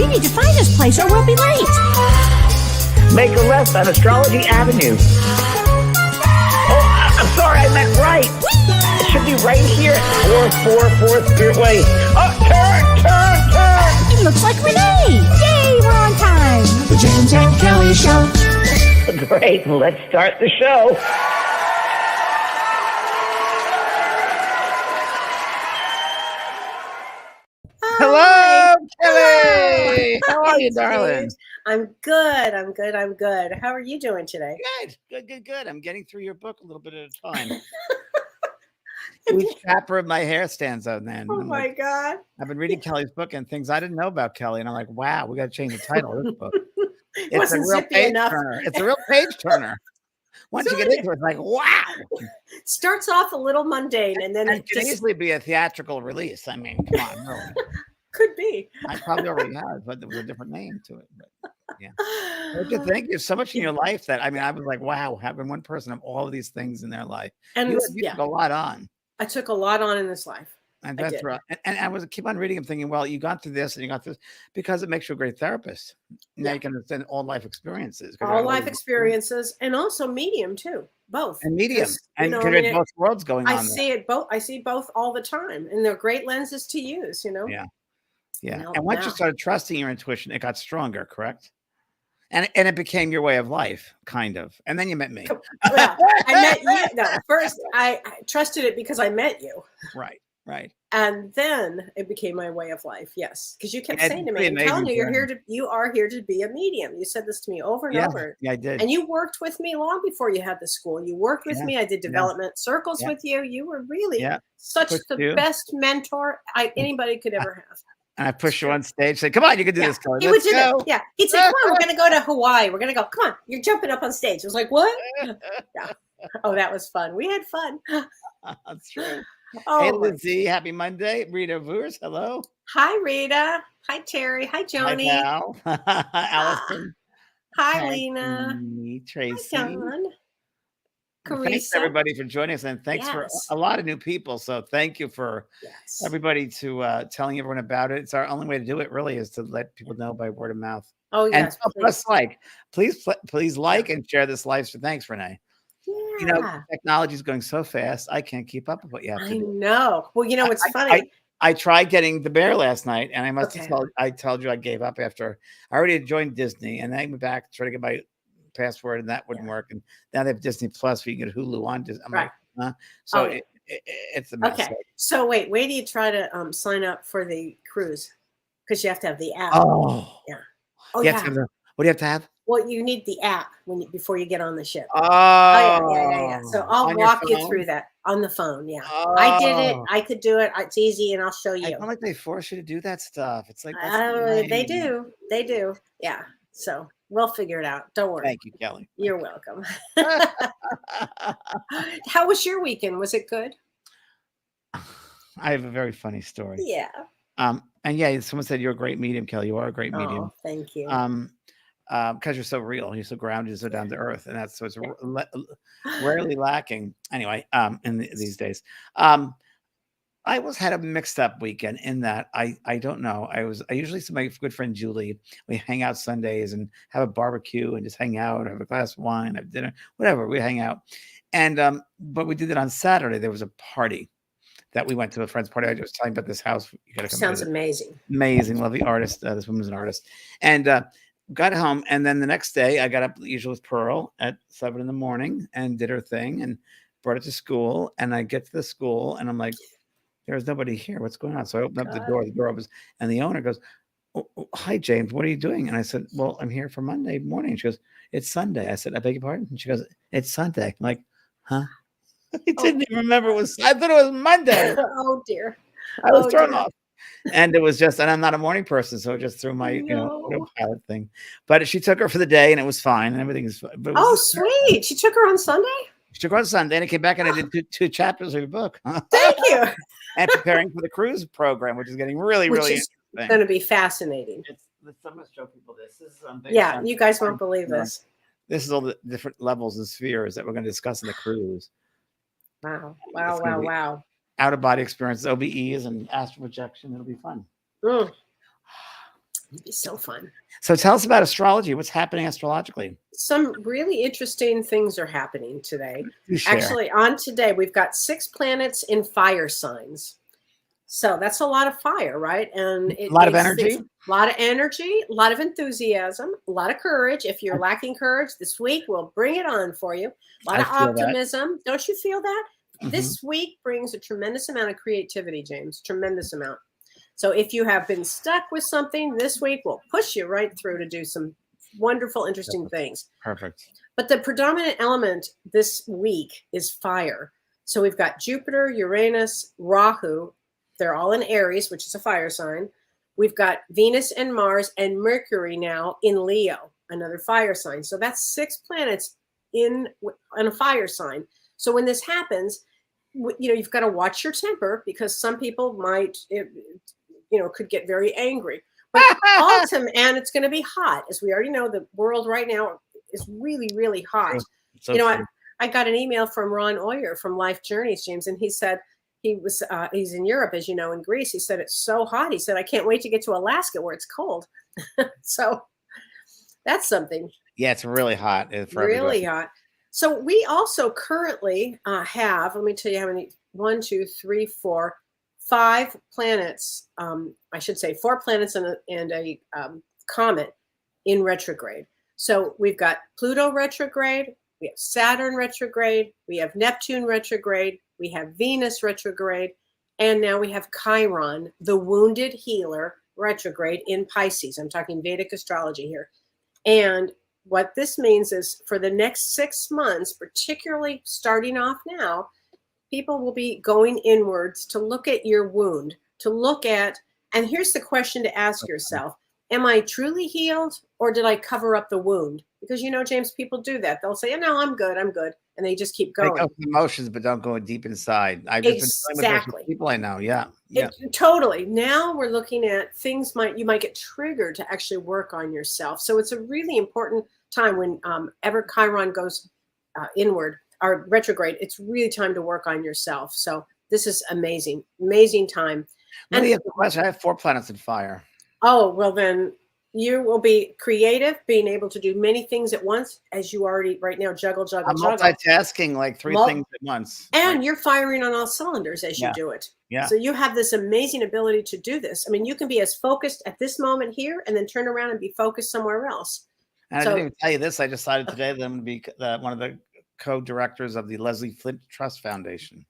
We need to find this place or we'll be late. Make a left on Astrology Avenue. Oh, I'm sorry, I meant right. It should be right here at 444 Spirit Way. Oh, turn! It looks like Renee. Yay, we're on time. The James and Kellee Show. Great, let's start the show. Hello, Kellee. How are you, darling? I'm good. How are you doing today? Good. I'm getting through your book a little bit at a time. Each chapter of my hair stands out, man. Oh my God. I've been reading Kelly's book and things I didn't know about Kellee, and I'm like, wow, we got to change the title of this book. It's a real page turner. It's a real page turner. Once you get into it, it's like, wow. Starts off a little mundane and then it can easily be a theatrical release. I mean, come on, really. Could be. I probably already have, but there was a different name to it. But yeah. Thank you so much in your life that, I mean, I was like, wow, having one person have all of these things in their life. And you took a lot on. I took a lot on in this life. And that's right. And I was keep on reading and thinking, well, you got through this and you got this because it makes you a great therapist. Now you can understand all life experiences. All life experiences and also medium too. Both. And medium. And there's both worlds going on. I see both all the time. And they're great lenses to use, you know? Yeah. And once you started trusting your intuition, it got stronger, correct? And it became your way of life, kind of. And then you met me. Well, I met you. No, first I trusted it because I met you. Right. And then it became my way of life. Yes, because you kept saying to me, "I'm telling you, you are here to be a medium." You said this to me over and over. Yeah, I did. And you worked with me long before you had the school. You worked with me. I did development circles with you. You were really such the best mentor anybody could ever have. And I pushed you on stage, say, "Come on, you can do this, Kellee. He would do that. Yeah, he'd say, "Come on, we're going to go to Hawaii. We're going to go. Come on, you're jumping up on stage." I was like, "What?" Yeah. Oh, that was fun. We had fun. That's true. Oh, hey, Lizzie, happy Monday. Rita Voers, hello. Hi, Rita. Hi, Terry. Hi, Joni. Hi, Val. Allison. Hi, Lena. Tracy. Hi, John. Thanks everybody for joining us, and thanks for a lot of new people. So thank you for everybody to telling everyone about it. It's our only way to do it, really, is to let people know by word of mouth. Oh yes, and please like and share this live. So thanks, Renee. Yeah. You know, technology is going so fast. I can't keep up with what you have to do. I know. Well, you know, it's funny. I tried getting the bear last night, and I must have told you I gave up after I already joined Disney, and then I went back to try to get my password, and that wouldn't work. And now they have Disney Plus, where you can get Hulu on Disney. I'm like, huh? So it's a mess. Okay. So wait do you try to sign up for the cruise? Because you have to have the app. Oh, yeah. Oh, yeah. What do you have to have? Well, you need the app before you get on the ship. Oh, yeah. So I'll walk you through that on the phone. Yeah, I did it. I could do it. It's easy, and I'll show you. I don't like they force you to do that stuff. It's like they do. Yeah. So we'll figure it out. Don't worry. Thank you, Kellee. You're welcome. How was your weekend? Was it good? I have a very funny story. Yeah. And someone said you're a great medium, Kellee. You are a great medium. Thank you. Because you're so real, you're so grounded, you're so down to earth, and that's what's rarely lacking. Anyway, in these days, I had a mixed up weekend in that I don't know. I usually see my good friend Julie. We hang out Sundays and have a barbecue and just hang out, have a glass of wine, have dinner, whatever. We hang out, and but we did it on Saturday. There was a party that we went to, a friend's party. I was telling about this house. You gotta come. Sounds amazing. Amazing, lovely artist. This woman's an artist, and got home, and then the next day I got up usually with Pearl at 7 a.m. and did her thing and brought it to school. And I get to the school and I'm like, there's nobody here. What's going on? So I opened up the door. The door opens, and the owner goes, oh, hi, James. What are you doing? And I said, well, I'm here for Monday morning. She goes, it's Sunday. I said, I beg your pardon? And she goes, it's Sunday. I'm like, huh? I didn't even remember I thought it was Monday. Oh dear. I was thrown off. And it was and I'm not a morning person, so it just threw my, autopilot thing. But she took her for the day, and it was fine, and everything is fine. Sweet. She took her on Sunday? She took her on Sunday, and I came back, and I did two chapters of your book. Thank you. And preparing for the cruise program, which is getting really interesting. It's going to be fascinating. I'm going to show people this. This is something. Yeah, you guys won't believe this. This is all the different levels and spheres that we're going to discuss in the cruise. Wow. Out of body experience, OBEs, and astral projection. It'll be fun. It'd be so fun. So tell us about astrology. What's happening astrologically? Some really interesting things are happening today. Do share. Actually, on today, we've got 6 planets in fire signs. So that's a lot of fire, right? And a lot of energy. A lot of energy, a lot of enthusiasm, a lot of courage. If you're lacking courage this week, we'll bring it on for you. A lot of optimism. Don't you feel that? This week brings a tremendous amount of creativity, James. Tremendous amount. So if you have been stuck with something, this week will push you right through to do some wonderful, interesting things. Perfect. But the predominant element this week is fire. So we've got Jupiter, Uranus, Rahu. They're all in Aries, which is a fire sign. We've got Venus and Mars and Mercury now in Leo, another fire sign. So that's 6 planets in a fire sign. So when this happens, you've got to watch your temper, because some people might, could get very angry. But and it's going to be hot. As we already know, the world right now is really, really hot. So I got an email from Ron Oyer from Life Journeys, James, and he said, he's in Europe, as you know, in Greece. He said, it's so hot. He said, I can't wait to get to Alaska where it's cold. So that's something. Yeah, it's really hot. Really hot. So we also currently have, let me tell you how many, 1, 2, 3, 4, 5 planets. I should say 4 planets and a comet in retrograde. So we've got Pluto retrograde, we have Saturn retrograde, we have Neptune retrograde, we have Venus retrograde, and now we have Chiron, the wounded healer, retrograde in Pisces. I'm talking Vedic astrology here. And what this means is for the next 6 months, particularly starting off now, people will be going inwards to look at your wound, to look at, and here's the question to ask yourself. Am I truly healed, or did I cover up the wound? Because, James, people do that. They'll say, no, I'm good. And they just keep going. They go through emotions, but don't go deep inside. I've just been dealing with people I know. Yeah. Totally. Now we're looking at things you might get triggered to actually work on yourself. So it's a really important time when ever Chiron goes inward or retrograde. It's really time to work on yourself. So this is amazing time. Let me ask a question. I have 4 planets in fire. Oh, well then you will be creative, being able to do many things at once, as you already right now juggle. I'm multitasking like 3 things at once. And you're firing on all cylinders as you do it. Yeah. So you have this amazing ability to do this. I mean, you can be as focused at this moment here and then turn around and be focused somewhere else. And I didn't even tell you this. I decided today that I'm going to be one of the co-directors of the Leslie Flint Trust Foundation.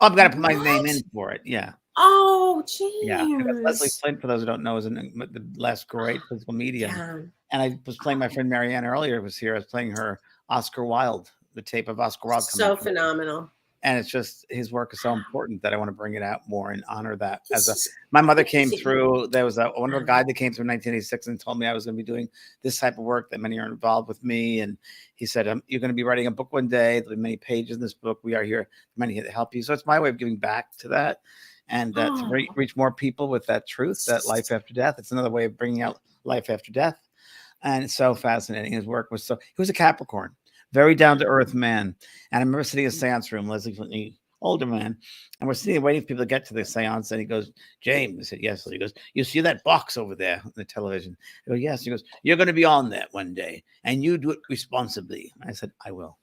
Oh, I'm going to put my name in for it. Yeah. Oh, geez. Yeah. Leslie Flint, for those who don't know, is the last great physical medium. Yeah. And I was playing my friend Marianne earlier was here. I was playing her Oscar Wilde, the tape of Oscar Wilde. So phenomenal. And it's just, his work is so important that I want to bring it out more and honor that. My mother came through. There was a wonderful guy that came through in 1986 and told me I was going to be doing this type of work, that many are involved with me. And he said, you're going to be writing a book one day. There'll be many pages in this book. We are here, many here to help you. So it's my way of giving back to that. And to reach more people with that truth, that life after death. It's another way of bringing out life after death. And it's so fascinating. His work was he was a Capricorn, very down to earth man. And I remember sitting in a seance room, Leslie Flint, older man, and we're sitting waiting for people to get to the seance. And he goes, James, I said, yes. He goes, you see that box over there on the television? I go, yes. He goes, you're going to be on that one day, and you do it responsibly. I said, I will.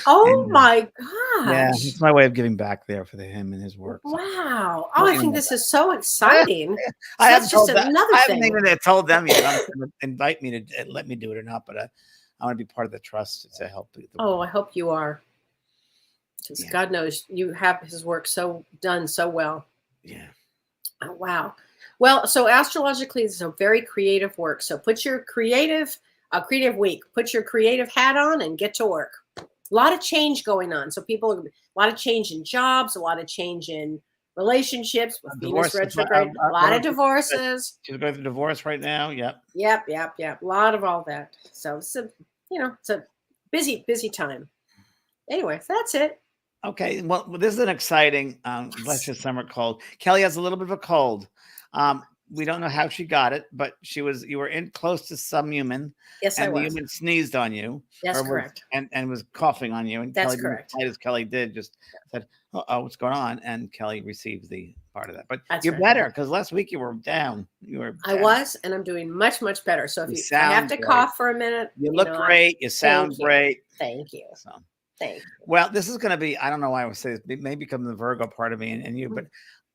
Oh my gosh. Yeah, it's my way of giving back there for him and his work. Wow. Oh, I think this is so exciting. So I haven't even told them yet. I'm going to invite me to let me do it or not, but I want to be part of the trust to help. I hope you are. Because God knows you have his work done so well. Yeah. Oh, wow. Well, so astrologically, it's a very creative work. So put your creative week, put your creative hat on and get to work. A lot of change going on. So a lot of change in jobs, a lot of change in relationships with Venus retrograde, a lot of divorces. She's going through divorce right now. Yep. Yep. A lot of all that. So it's a busy time. Anyway, that's it. Okay. Well, this is an exciting, bless your summer cold. Kellee has a little bit of a cold. We don't know how she got it, but you were in close to some human. Yes, I was. And the human sneezed on you. That's correct. And was coughing on you. And that's Kellee, correct. as Kellee did, just said, oh, what's going on? And Kellee received the part of that. But That's you're right. better because last week you were down. You were. I down. was, and I'm doing much, much better. So if You if I have sound to great. cough for a minute, You look great. You sound thank you. great. Thank you. So, Thank you. well, this is going to be. I don't know why I would say this. It may become the Virgo part of me and you, Mhm. but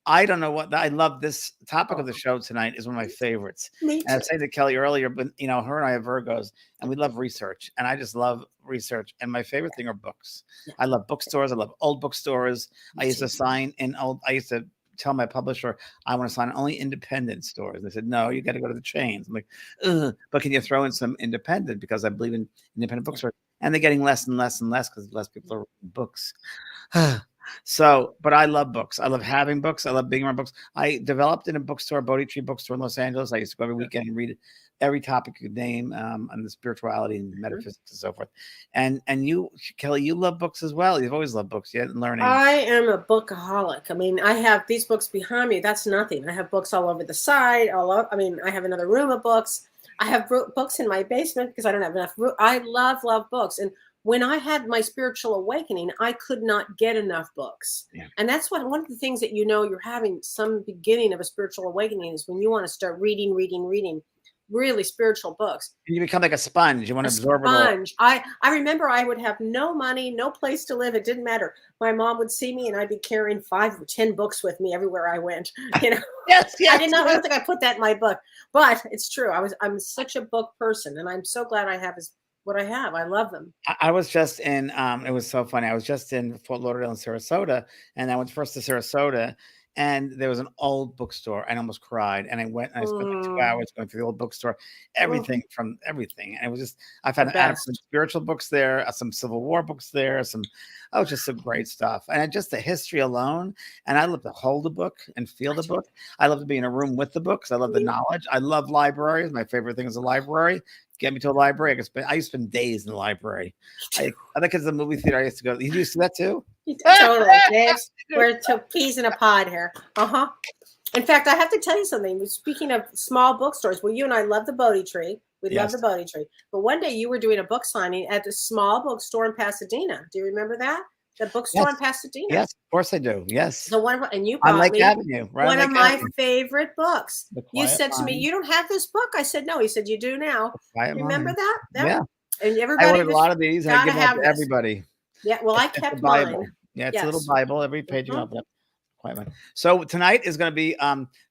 I don't know what I love. This topic of Oh, the show tonight is one of my favorites. me And I too. was saying to Kelly earlier, but her and I have Virgos, and we love research, and I just love research. And my favorite thing are books. Yeah. I love bookstores. I love old bookstores. I Me used to too. sign in old. I used to tell my publisher I want to sign only independent stores. They said no, you got to go to the chains. I'm like, ugh, but can you throw in some independent because I believe in independent bookstores, and they're getting less and less and less because less people are reading books. So, but I love books. I love having books. I love being around books. I developed in a bookstore, Bodhi Tree Bookstore in Los Angeles. I used to go every weekend and read every topic you could name on the spirituality and metaphysics and so forth. And you, Kelly, you love books as well. You've always loved books. Yet learning. I am a bookaholic. I mean, I have these books behind me. That's nothing. I have books all over the side. I mean, I have another room of books. I have books in my basement because I don't have enough room. I love books. And when I had my spiritual awakening, I could not get enough books. Yeah. And that's one of the things that you're having some beginning of a spiritual awakening is when you want to start reading really spiritual books. And you become like a sponge. You want to absorb Sponge. I remember I would have no money, no place to live. It didn't matter. My mom would see me and I'd be carrying 5 or 10 books with me everywhere I went. it all. Yes. I don't think I put that in my book, but it's true. I'm such a book person, and I'm so glad I have what I have. I love them. I was just in, it was so funny. I was just in Fort Lauderdale and Sarasota, and I went first to Sarasota, and there was an old bookstore. I almost cried, and I went and I spent like 2 hours going through the old bookstore, everything from everything. And it was just, I found adequate spiritual books there, some Civil War books there, just some great stuff. And just the history alone. And I love to hold a book and feel the book. I love to be in a room with the books. I love the knowledge. I love libraries. My favorite thing is a library. Get me to a library. I used to spend days in the library. I think it's the movie theater I used to go. You used to that too? Totally, James. We're peas in a pod here. In fact, I have to tell you something. Speaking of small bookstores, well, you and I love the Bodhi Tree. We love the Bodhi Tree. But one day you were doing a book signing at a small bookstore in Pasadena. Do you remember that? The bookstore in Pasadena. Yes, of course I do. Yes. The one, and you on bought Lake me Avenue, right one of my favorite books. You said to me, Mind. "You don't have this book." I said, "No." He said, "You do now." Remember Mind. that? Yeah. And everybody I ordered a lot of these. And I give them out to everybody. Yeah. Well, I It's kept a Bible. mine. Yeah, it's a little Bible. Every page you open up. Quite mine. So tonight is going to be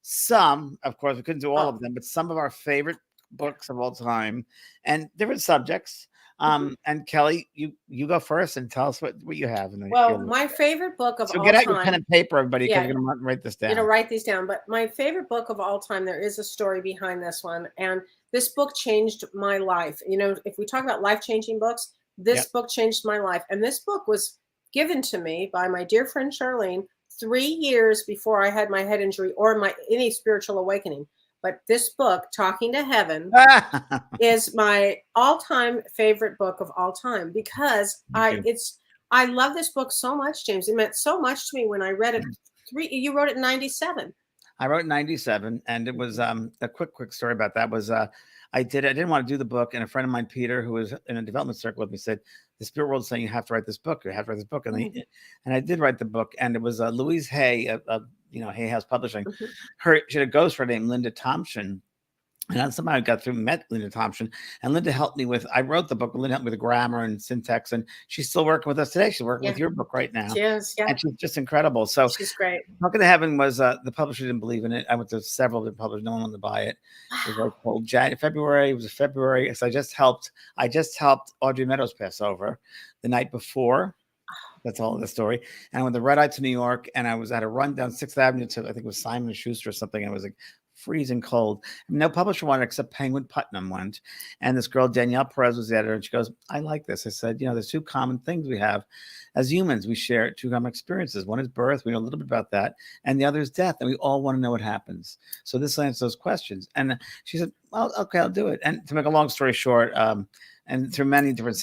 some. Of course, we couldn't do all of them, but some of our favorite books of all time and different subjects. And Kelly, you go first and tell us what you have. Well, my favorite book of all time. So get out your pen and paper, everybody, because you're going to write this down. Write these down. But my favorite book of all time, there is a story behind this one. And this book changed my life. If we talk about life-changing books, this book changed my life. And this book was given to me by my dear friend Charlene 3 years before I had my head injury or any spiritual awakening. But this book, Talking to Heaven, is my all-time favorite book of all time because I love this book so much, James. It meant so much to me when I read it. You wrote it in 97. I wrote in 97, and it was a quick story about that was I didn't want to do the book, and a friend of mine, Peter, who was in a development circle with me, said, the spirit world is saying you have to write this book. You have to write this book. And I did write the book, and it was Louise Hay of Hay House Publishing. She had a ghostwriter named Linda Thompson. And somehow I got met Linda Thompson, and Linda helped me I wrote the book, Linda helped me with the grammar and syntax, and she's still working with us today. She's working with your book right now. Yes, yeah. And she's just incredible. So she's great. Talking to Heaven was, the publisher didn't believe in it. I went to several of the publishers. No one wanted to buy it. It was like cold February. It was February. So I just helped Audrey Meadows pass over the night before. That's all the story. And I went to Red Eye to New York, and I was at a run down 6th Avenue to, I think it was Simon & Schuster or something. And it was like freezing cold. No publisher wanted except Penguin Putnam went. And this girl, Danielle Perez, was the editor. And she goes, I like this. I said, there's 2 common things we have as humans. We share 2 common experiences. One is birth. We know a little bit about that. And the other is death. And we all want to know what happens. So this answers those questions. And she said, well, okay, I'll do it. And to make a long story short, and through many different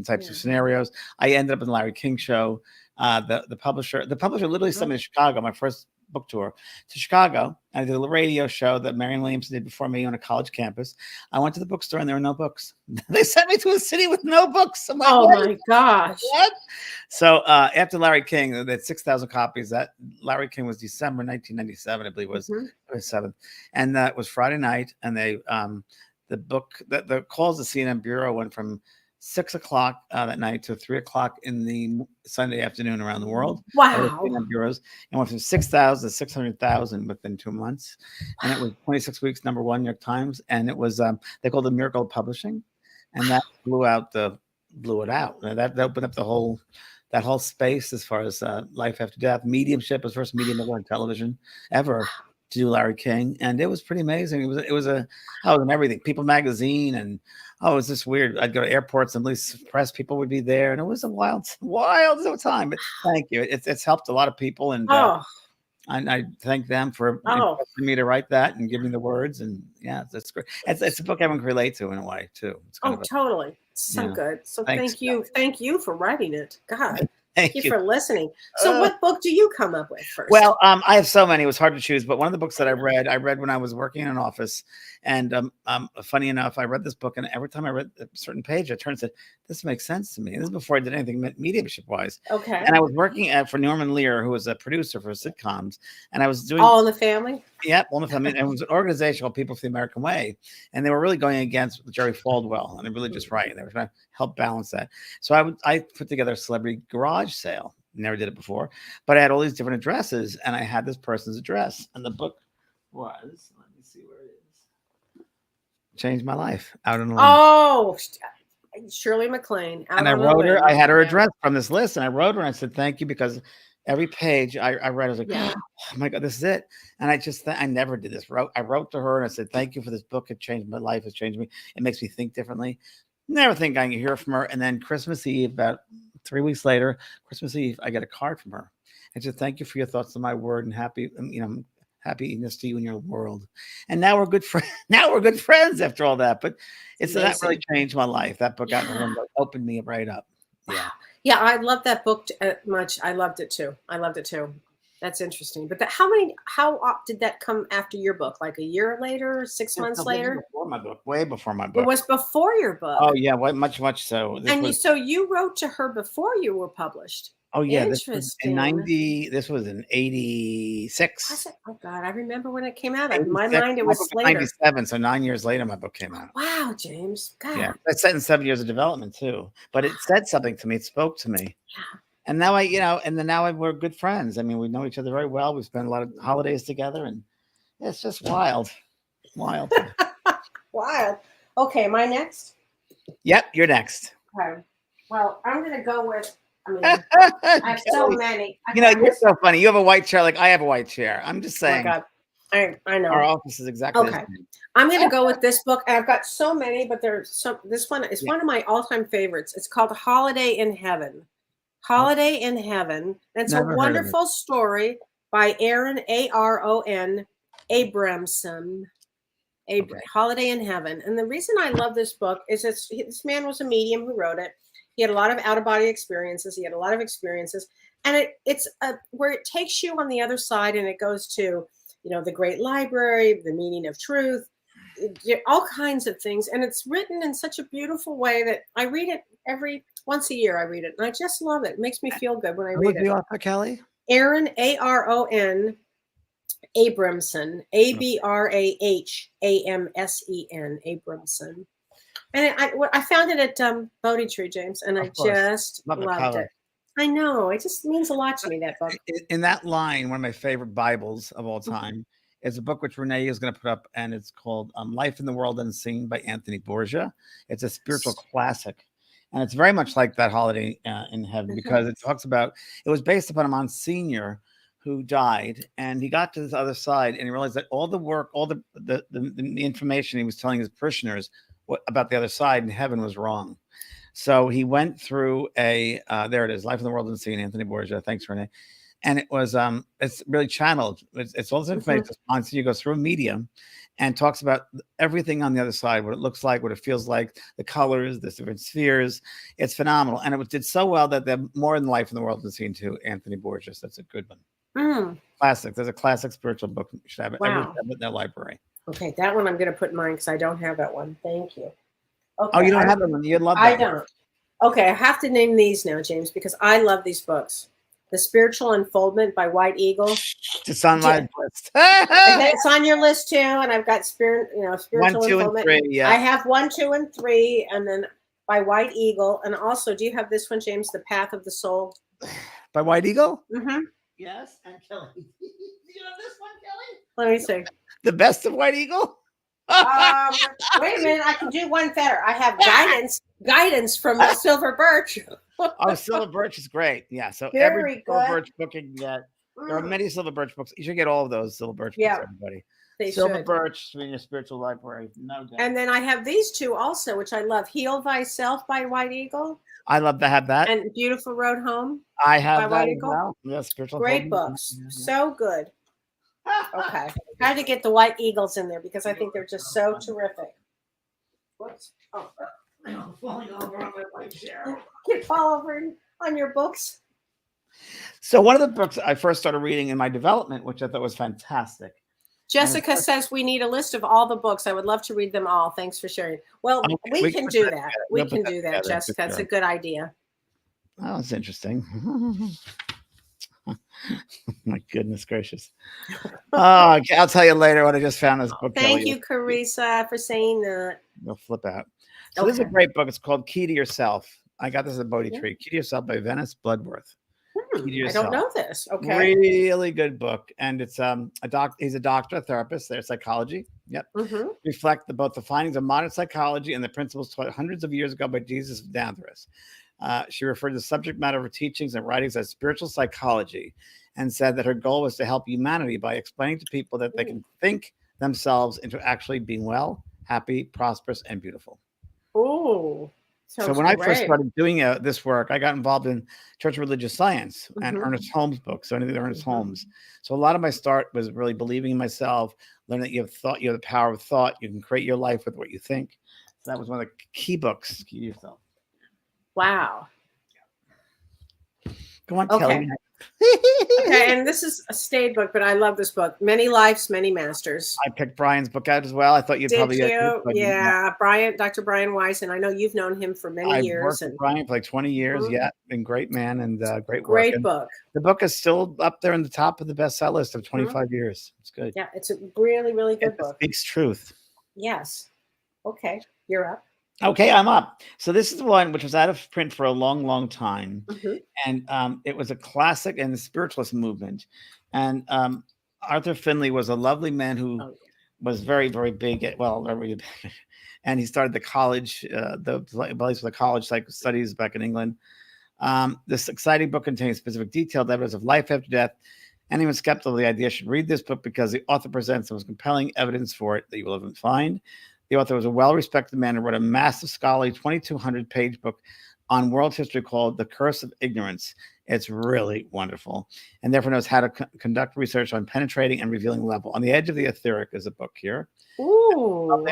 types of scenarios, I ended up in the Larry King show. The publisher literally sent me to Chicago. My first book tour to Chicago. I did a radio show that Marion Williamson did before me on a college campus. I went to the bookstore and there were no books. They sent me to a city with no books. I'm like, Oh what? my gosh. What? So after Larry King, that 6,000 copies. That Larry King was December 1997, I believe was Mhm. 7th, and that was Friday night. And they the book the calls to CNN bureau went from 6 o'clock that night to 3 o'clock in the Sunday afternoon around the world. Wow. CNN bureaus, and went from 6,000 to 600,000 within 2 months, and it was 26 weeks #1 New York Times, and it was they called it Miracle of Publishing, and that blew it out. That opened up that whole space as far as life after death. Mediumship was the first medium ever on television ever to do Larry King, and it was pretty amazing. It was and everything. People magazine, and it was just weird. I'd go to airports and at least press people would be there, and it was a wild time. But thank you. It's helped a lot of people, and I thank them for encouraging me to write that and give me the words. And yeah, that's great. It's a book everyone can relate to in a way too. It's kind of totally. So good. So Thanks, thank you for writing it. God. Thank you for listening. So what book do you come up with first? Well, I have so many. It was hard to choose, but one of the books that I read when I was working in an office. And funny enough, I read this book, and every time I read a certain page, I turned and said, "This makes sense to me." And this is before I did anything mediumship wise. Okay. And I was working for Norman Lear, who was a producer for sitcoms, and I was doing All in the Family. Yeah, All in the Family. And it was an organization called People for the American Way, and they were really going against Jerry Falwell and the religious right, and they were trying to help balance that. So I put together a celebrity garage sale. Never did it before, but I had all these different addresses, and I had this person's address, and the book was, let me see where it is. Changed my life out on a limb. Oh, Shirley MacLaine. And I wrote her. I had her address from this list, and I wrote her and I said thank you, because every page I read, I was like, oh my God, this is it. And I never did this. I wrote to her and I said thank you for this book. It changed my life. It's changed me. It makes me think differently. Never think I can hear from her. And then Christmas Eve, about 3 weeks later, Christmas Eve, I get a card from her. And said, "Thank you for your thoughts on my word, and happiness to you in your world." And now we're good friends. Now we're good friends after all that. But that really changed my life. That book opened me right up. Yeah. Yeah, I love that book much. I loved it too. That's interesting. But how did that come after your book? Like a year later, 6 months later? Before my book, way before my book. It was before your book. Oh yeah, much so. So you wrote to her before you were published. Oh yeah, this was in 90. This was in 86. Oh God, I remember when it came out. In my mind, it was later. 97. So 9 years later, my book came out. Wow, James. God. Yeah, that's set in 7 years of development too. But it said something to me. It spoke to me. Yeah. And now we're good friends. I mean, we know each other very well. We spend a lot of holidays together, and it's just wild. Wild. Okay, am I next? Yep, you're next. Okay. Well, I'm going to go with, I have so many. You're so funny. You have a white chair like I have a white chair. I'm just saying. Oh my God. I know. Our office is exactly the same. I'm going to go with this book. And I've got so many, but this one is one of my all-time favorites. It's called Holiday in Heaven. Holiday in Heaven. It's a wonderful story by Aaron, Aron Abramson. Holiday in Heaven. And the reason I love this book is this man was a medium who wrote it. He had a lot of out-of-body experiences. He had a lot of experiences. And it's where it takes you on the other side, and it goes to, the great library, the meaning of truth, all kinds of things. And it's written in such a beautiful way that I read it once a year. I read it, and I just love it. It makes me feel good when I read it. Who's the author, Kelly? Aaron, Aron Abramson, Abrahamsen, Abramson. And I found it at Bodhi Tree, James, and I just loved it. I know. It just means a lot to me, that book. In that line, one of my favorite Bibles of all time is a book which Renee is going to put up, and it's called Life in the World Unseen by Anthony Borgia. It's a spiritual classic. And it's very much like that Holiday in Heaven, because it talks about, it was based upon a Monsignor who died, and he got to this other side, and he realized that all the work, all the information he was telling his parishioners about the other side in heaven was wrong. So he went through there it is, Life in the World Unseen, Anthony Borgia. Thanks, Renee. And it was, it's really channeled. It's all this information. Monsignor goes through a medium and talks about everything on the other side, what it looks like, what it feels like, the colors, the different spheres. It's phenomenal. And it did so well that they're more than Life in the World Unseen to Anthony Borgia. That's a good one. Mm, Classic. There's a classic spiritual book. You should have it. Everyone wow. should have it in their library. Okay, that one I'm going to put in mine because I don't have that one. Thank you. Oh, Okay, you don't have that one. You'd love I that one. don't. Okay, I have to name these now, James, because I love these books. The Spiritual Unfoldment by White Eagle. It's on my list. It's on your list too, and I've got Spiritual 1, 2, and Unfoldment. 3. Yeah. I have 1, 2, and 3, and then by White Eagle. And also, do you have this one, James? The Path of the Soul. By White Eagle? Mm-hmm. Yes, and Kelly. Do you have this one, Kelly? Let me see. The Best of White Eagle? Wait a minute, I can do one better. I have guidance from Silver Birch. Oh, Silver Birch is great. Yeah, so Very every Silver good. Birch book you can get. There are many Silver Birch books. You should get all of those Silver Birch Yeah, books, everybody. They Silver should. Birch in your spiritual library. No doubt. And then I have these two also, which I love. Heal Thyself by White Eagle I love to have that. and Beautiful Road Home. I have by that White as Eagle. well. Yeah, spiritual Great Unfoldment. books. Yeah. So good. Okay. I had to get the White Eagles in there because I think they're just so terrific. Whoops. Oh, I'm falling over on my white chair. you fall over on your books. So one of the books I first started reading in my development, which I thought was fantastic. Jessica says we need a list of all the books. I would love to read them all. Thanks for sharing. Well, Okay, we can do that. together. We We'll put can that do that, together, for Jessica. It's a sure. good idea. Oh, that's interesting. My goodness gracious. Oh, okay, I'll tell you later what I just found in this book. Thank Kelly. you, Carissa, for saying that. You'll flip out. So this is a Okay. great book. It's called Key to Yourself. I got this at Bodhi Tree. Key to Yourself by Venice Bloodworth. Key to I don't Yourself. know this. Okay. Really good book. And it's he's a doctor, a therapist, there's psychology. Yep. Mm-hmm. Reflect both the findings of modern psychology and the principles taught hundreds of years ago by Jesus of Nazareth. She referred to the subject matter of her teachings and writings as spiritual psychology and said that her goal was to help humanity by explaining to people that they can think themselves into actually being well, happy, prosperous, and beautiful. Oh, So when I first started doing this work, I got involved in Church of Religious Science and Ernest Holmes books. So anything Ernest Holmes. So a lot of my start was really believing in myself, learning that you have thought, you have the power of thought. You can create your life with what you think. So that was one of the key books. Key to Yourself. Wow. Go on, Okay. Kelly. Okay, and this is a staid book, but I love this book. Many Lives, Many Masters. I picked Brian's book out as well. I thought you'd Did probably you? Yeah, Dr. Brian Weiss, and I know you've known him for many I've years. worked with And Brian for like 20 years. Yeah, been great man and great work. great And book. the book is still up there in the top of the bestseller list of 25 years. It's good. Yeah, it's a really, really good It book. speaks truth. Yes. Okay, you're up. Okay, I'm up. So this is the one which was out of print for a long, long time. And it was a classic in the spiritualist movement. And Arthur Finley was a lovely man who was very, very big at, and he started the college, the place for the college psych studies back in England. This exciting book contains specific detailed evidence of life after death. Anyone skeptical of the idea should read this book because the author presents the most compelling evidence for it that you will ever find. The author was a well-respected man who wrote a massive scholarly 2,200-page book on world history called The Curse of Ignorance. It's really wonderful, and therefore knows how to conduct research on penetrating and revealing level. On the Edge of the Etheric is a book here. Ooh.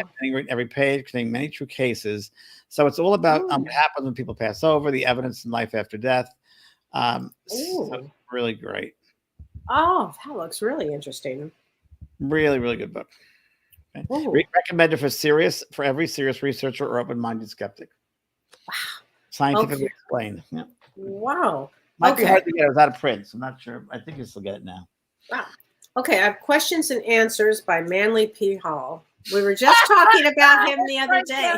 Every page containing many true cases. So it's all about what happens when people pass over, the evidence in life after death. So really great. Oh, that looks really interesting. Really, really good book. Okay. Recommended for every serious researcher or open-minded skeptic. Wow. Scientifically explained. Yeah. Wow. Might be hard to get. It was out of print, so I'm not sure. I think you still get it now. Wow. Okay, I have questions and answers by Manly P. Hall. We were just talking about him the other day.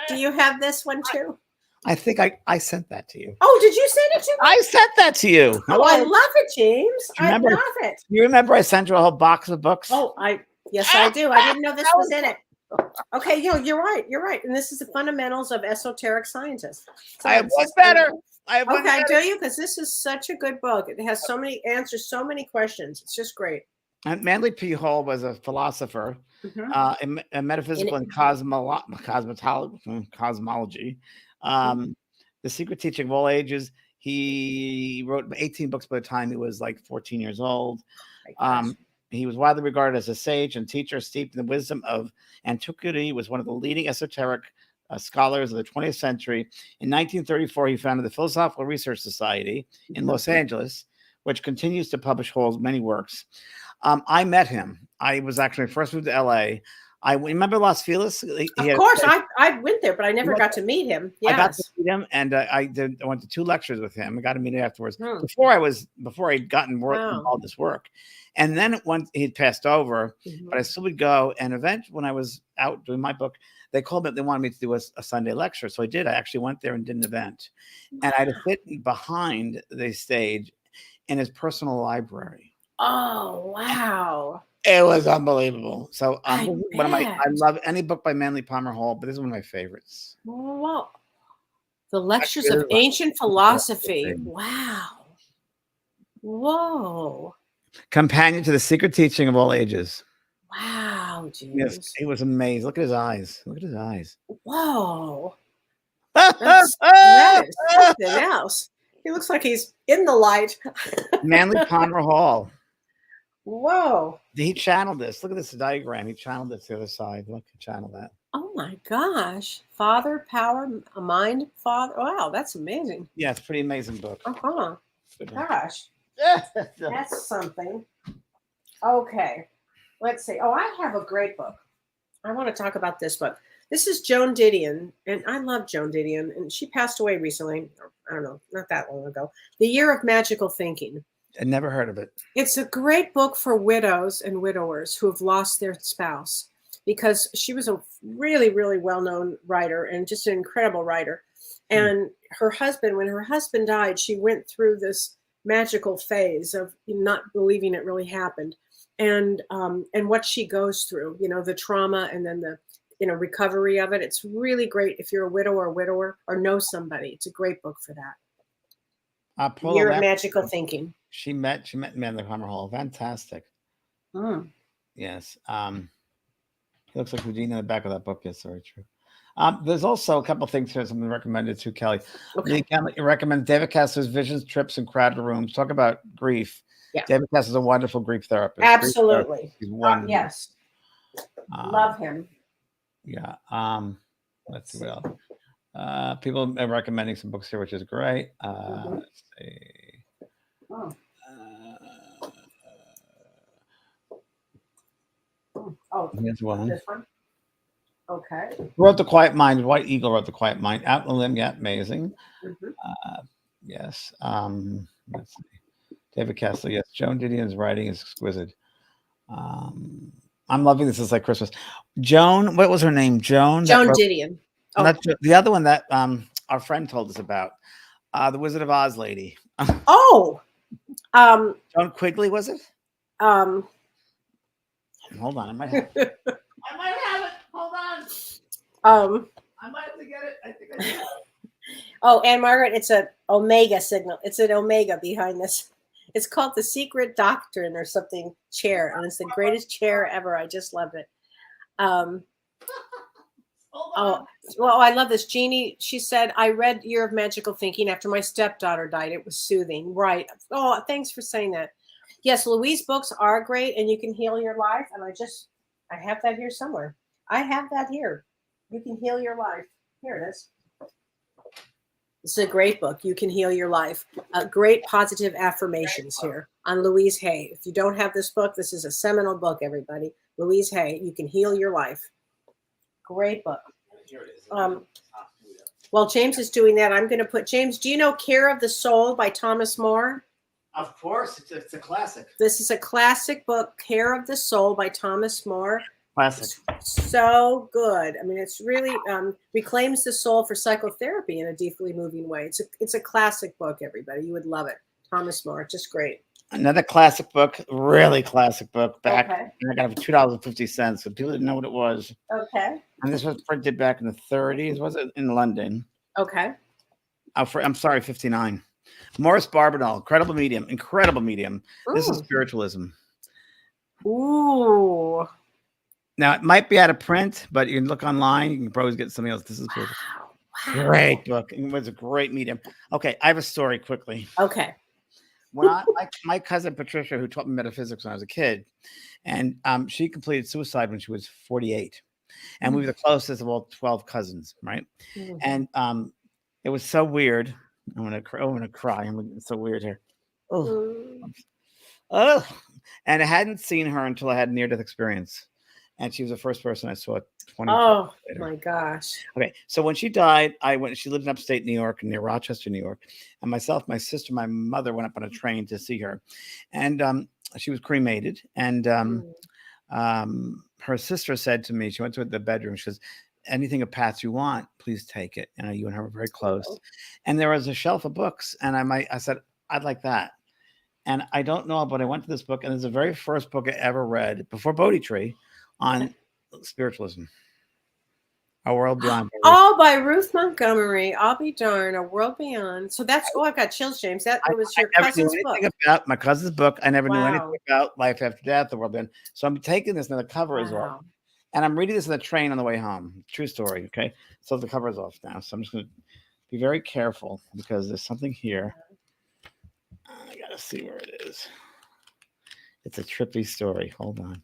Do you have this one too? I think I sent that to you. Oh, did you send it to me? I sent that to you. Oh, I love it, James. I Remember- love it. You remember I sent you a whole box of books? Oh, yes, I do. I didn't know this was in it. Okay, you're right. You're right. And this is the fundamentals of esoteric scientists. So I have one better. I have one Okay, better. do you? Because this is such a good book. It has so many answers, so many questions. It's just great. And Manly P. Hall was a philosopher, in metaphysical and cosmology. The secret teaching of all ages. He wrote 18 books by the time he was like 14 years old. He was widely regarded as a sage and teacher steeped in the wisdom of antiquity. He was one of the leading esoteric scholars of the 20th century. In 1934, he founded the Philosophical Research Society in Los Angeles, which continues to publish Hall's many works. I met him. I was actually first moved to LA. I remember Los Feliz. Of course, I went there, but I never got to meet him. I got to Yes. meet him, and I went to 2 lectures with him. I got to meet him afterwards. Hmm. Before I'd gotten Wow. all this work, and then once he'd passed over, Mhm. but I still would go. And eventually, when I was out doing my book, they called me. They wanted me to do a Sunday lecture, so I did. I actually went there and did an event, and I had to sit behind the stage in his personal library. Oh, wow. It was unbelievable. So I one of my I bet. love any book by Manly Palmer Hall, but this is one of my favorites. Wow. The Lectures Actually, of it is Ancient Philosophy. philosophy. Wow. Whoa. Companion to the Secret Teaching of All Ages. Wow, Yes, James. he was amazed. Look at his eyes. Look at his eyes. Whoa. That is something else. He looks like he's in the light. Manly Palmer Hall. Whoa. He channeled this. Look at this diagram. He channeled it to the other side. Look, he channeled that. Oh my gosh. Father, power, a mind, father. Wow, that's amazing. Yeah, it's a pretty amazing book. Uh-huh. Good one. Gosh. That's something. Okay. Let's see. Oh, I have a great book. I want to talk about this book. This is Joan Didion, and I love Joan Didion, and she passed away recently. I don't know, not that long ago. The Year of Magical Thinking. I never heard of it. It's a great book for widows and widowers who have lost their spouse, because she was a really, really well-known writer and just an incredible writer. And her husband, when her husband died, she went through this magical phase of not believing it really happened, and what she goes through, the trauma, and then the recovery of it. It's really great if you're a widow or a widower or know somebody. It's a great book for that. Year of Magical Thinking. She met Manly Palmer Hall. Fantastic. Yes. He looks like Houdini in the back of that book. Yes, very true. There's also a couple things here something recommended to Kelly. Okay. You recommend David Kessler's Visions, Trips, and Crowded Rooms. Talk about grief. Yeah. David Kessler's a wonderful grief therapist. Absolutely. He's wonderful. Yes. Love him. Yeah. Let's see what else. People are recommending some books here, which is great. Let's see. Oh. Here's one. This one. Okay. Wrote The Quiet Mind. White Eagle wrote The Quiet Mind. Out on a Limb, yeah, amazing. Yes. Let's see. David Kessler, yes. Joan Didion's writing is exquisite. I'm loving this. It's like Christmas. Joan, what was her name? Joan Didion. Oh. Not the other one that our friend told us about. The Wizard of Oz lady. Oh. Joan Quigley, was it? Hold on, I might have it. I might have it. Hold on. I might have to get it. I think I do. Oh, Anne Margaret, it's an omega signal. It's an omega behind this. It's called The Secret Doctrine or something chair, and it's the greatest chair ever. I just loved it. Oh, well, I love this. Jeannie, she said, I read Year of Magical Thinking after my stepdaughter died. It was soothing. Right. Oh, thanks for saying that. Yes, Louise books are great, and you can heal your life. And I have that here somewhere. I have that here. You can heal your life. Here it is. This is a great book. You can heal your life. Great positive affirmations here on Louise Hay. If you don't have this book, this is a seminal book, everybody. Louise Hay, You Can Heal Your Life. Great book. Here it is. While James is doing that, I'm going to put, James, do you know Care of the Soul by Thomas More? Of course, it's a classic. This is a classic book, Care of the Soul by Thomas More. Classic. So good. I mean, it's really reclaims the soul for psychotherapy in a deeply moving way. It's a classic book, everybody. You would love it. Thomas More, just great. Another classic book, really classic book. Back, Okay. I got it for $2.50, so people didn't know what it was. Okay. And this was printed back in the 30s, was it? In London. Okay. I'm sorry, 59. Morris Barbadell, incredible medium. This is spiritualism. Ooh. Now, it might be out of print, but you can look online. You can probably get something else. This is Wow. great book. It was a great medium. Okay, I have a story quickly. Okay. When my cousin Patricia, who taught me metaphysics when I was a kid, and she completed suicide when she was 48. And we were the closest of all 12 cousins, right? And it was so weird. I'm gonna cry. It's so weird here. Oh, Mm. oh. And I hadn't seen her until I had a near-death experience. And she was the first person I saw 20 Oh later. my gosh. Okay, so when she died, she lived in upstate New York, near Rochester, New York. And myself, my sister, my mother went up on a train to see her. And she was cremated. And Mm. her sister said to me, she went to the bedroom, she says, anything of Pat's you want, please take it. You and her were very close. And there was a shelf of books. And I said, I'd like that. And I don't know, but I went to this book, and it's the very first book I ever read before Bodhi Tree on spiritualism. A World Beyond. All by Ruth Montgomery. I'll be darned. A World Beyond. So that's I've got chills, James. That it was your I never knew cousin's book. anything about my cousin's book. I never knew anything Wow. about life after death, the world beyond. So I'm taking this, and the cover is off. Wow. And I'm reading this on the train on the way home. True story. Okay. So the cover is off now. So I'm just going to be very careful because there's something here. I got to see where it is. It's a trippy story. Hold on.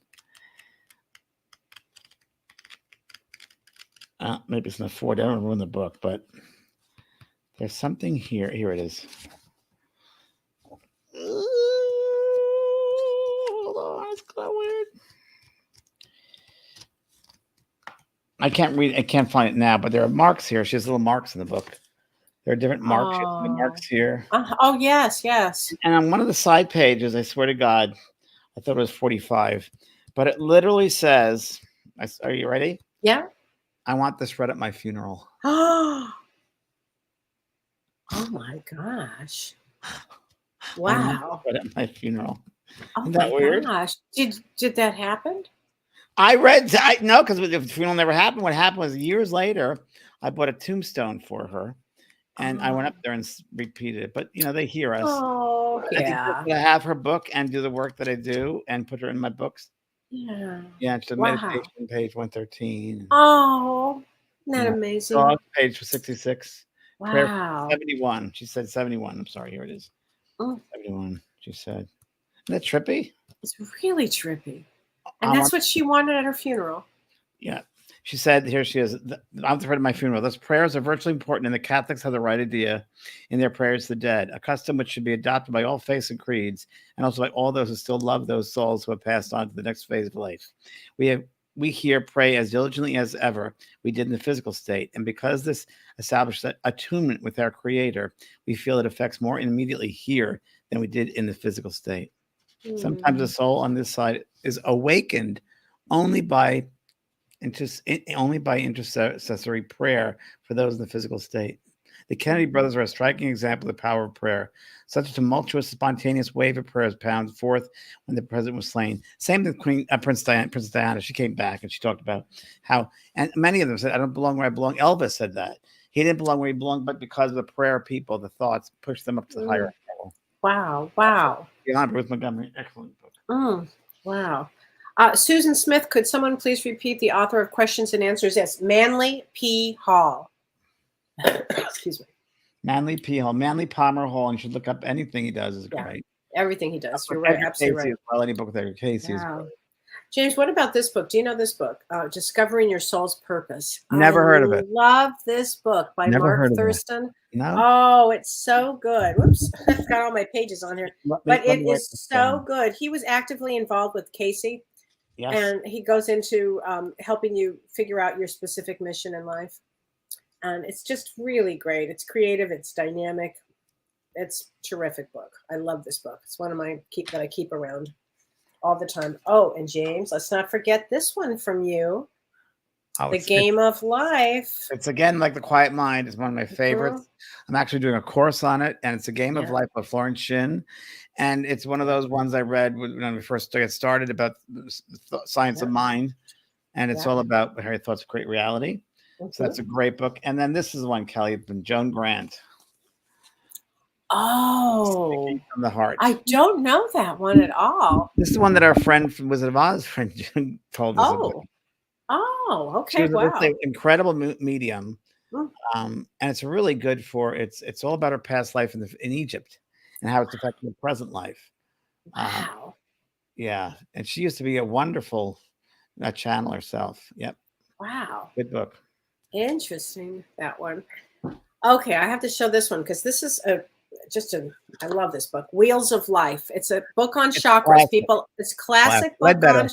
Maybe it's not 40. I don't ruin the book, but there's something here. Here it is. Hold on. It's kind of weird. I can't read. I can't find it now, but there are marks here. She has little marks in the book. There are different marks. She has the marks here. Oh yes, yes. And on one of the side pages, I swear to God, I thought it was 45, but it literally says, "Are you ready? Yeah. I want this read at my funeral." Oh my gosh. Wow. Read at my funeral. Oh Isn't that my weird? gosh. Did that happen? No, because the funeral never happened. What happened was years later, I bought a tombstone for her, and I went up there and repeated it. But they hear us. Oh I think yeah. to have her book and do the work that I do and put her in my books. Yeah. Yeah, it's the Wow. meditation, page 113. Oh, isn't that Yeah. amazing? Dog, page 66. Prayer Wow. 71. She said 71. I'm sorry. Here it is. Oh, 71. She said. Isn't that trippy? it's really trippy. And I that's want- what she wanted at her funeral. Yeah. She said, here she is. I'm the friend of my funeral. Those prayers are virtually important, and the Catholics have the right idea in their prayers to the dead, a custom which should be adopted by all faiths and creeds, and also by all those who still love those souls who have passed on to the next phase of life. We here pray as diligently as ever we did in the physical state, and because this established that attunement with our Creator, we feel it affects more immediately here than we did in the physical state. Sometimes the soul on this side is awakened only by intercessory prayer for those in the physical state. The Kennedy brothers are a striking example of the power of prayer. Such a tumultuous, spontaneous wave of prayers pounded forth when the president was slain. Same with Princess Diana. She came back and she talked about how, and many of them said, "I don't belong where I belong." Elvis said that he didn't belong where he belonged, but because of the prayer of people, the thoughts pushed them up to the higher level. Wow. Wow. Beyond Ruth Montgomery, excellent book. Wow. Susan Smith, could someone please repeat the author of Questions and Answers? Yes, Manly P. Hall. Excuse me. Manly P. Hall, Manly Palmer Hall, and you should look up anything he does is great. Everything he does. You're right. Absolutely right. As well. Any book with Edgar Casey is great. James, what about this book? Do you know this book? Discovering Your Soul's Purpose. Never heard of it. Love this book by Mark Thurston. No. Oh, it's so good. Whoops, I've got all my pages on here. But it is so good. He was actively involved with Casey. Yes. And he goes into helping you figure out your specific mission in life. And it's just really great. It's creative. It's dynamic. It's a terrific book. I love this book. It's one of my that I keep around all the time. Oh, and James, let's not forget this one from you. The Game of Life. It's again like The Quiet Mind. It's one of my favorites. I'm actually doing a course on it, and it's a Game of Life by Florence Shinn. And it's one of those ones I read when we first got started about science of mind. And it's all about how your thoughts create reality. So that's a great book. And then this is the one, Kelly, from Joan Grant. Oh, Speaking from the Heart. I don't know that one at all. This is the one that our friend from Wizard of Oz friend told us about. Oh, okay. She was Wow. an incredible medium. And it's really good for it's all about her past life in Egypt and how it's affecting her present life. Wow. Yeah. And she used to be a wonderful channel herself. Yep. Wow. Good book. Interesting, that one. Okay, I have to show this one because this is I love this book, Wheels of Life. It's a book on It's chakras. classic. People, it's classic book Ledbetter. on,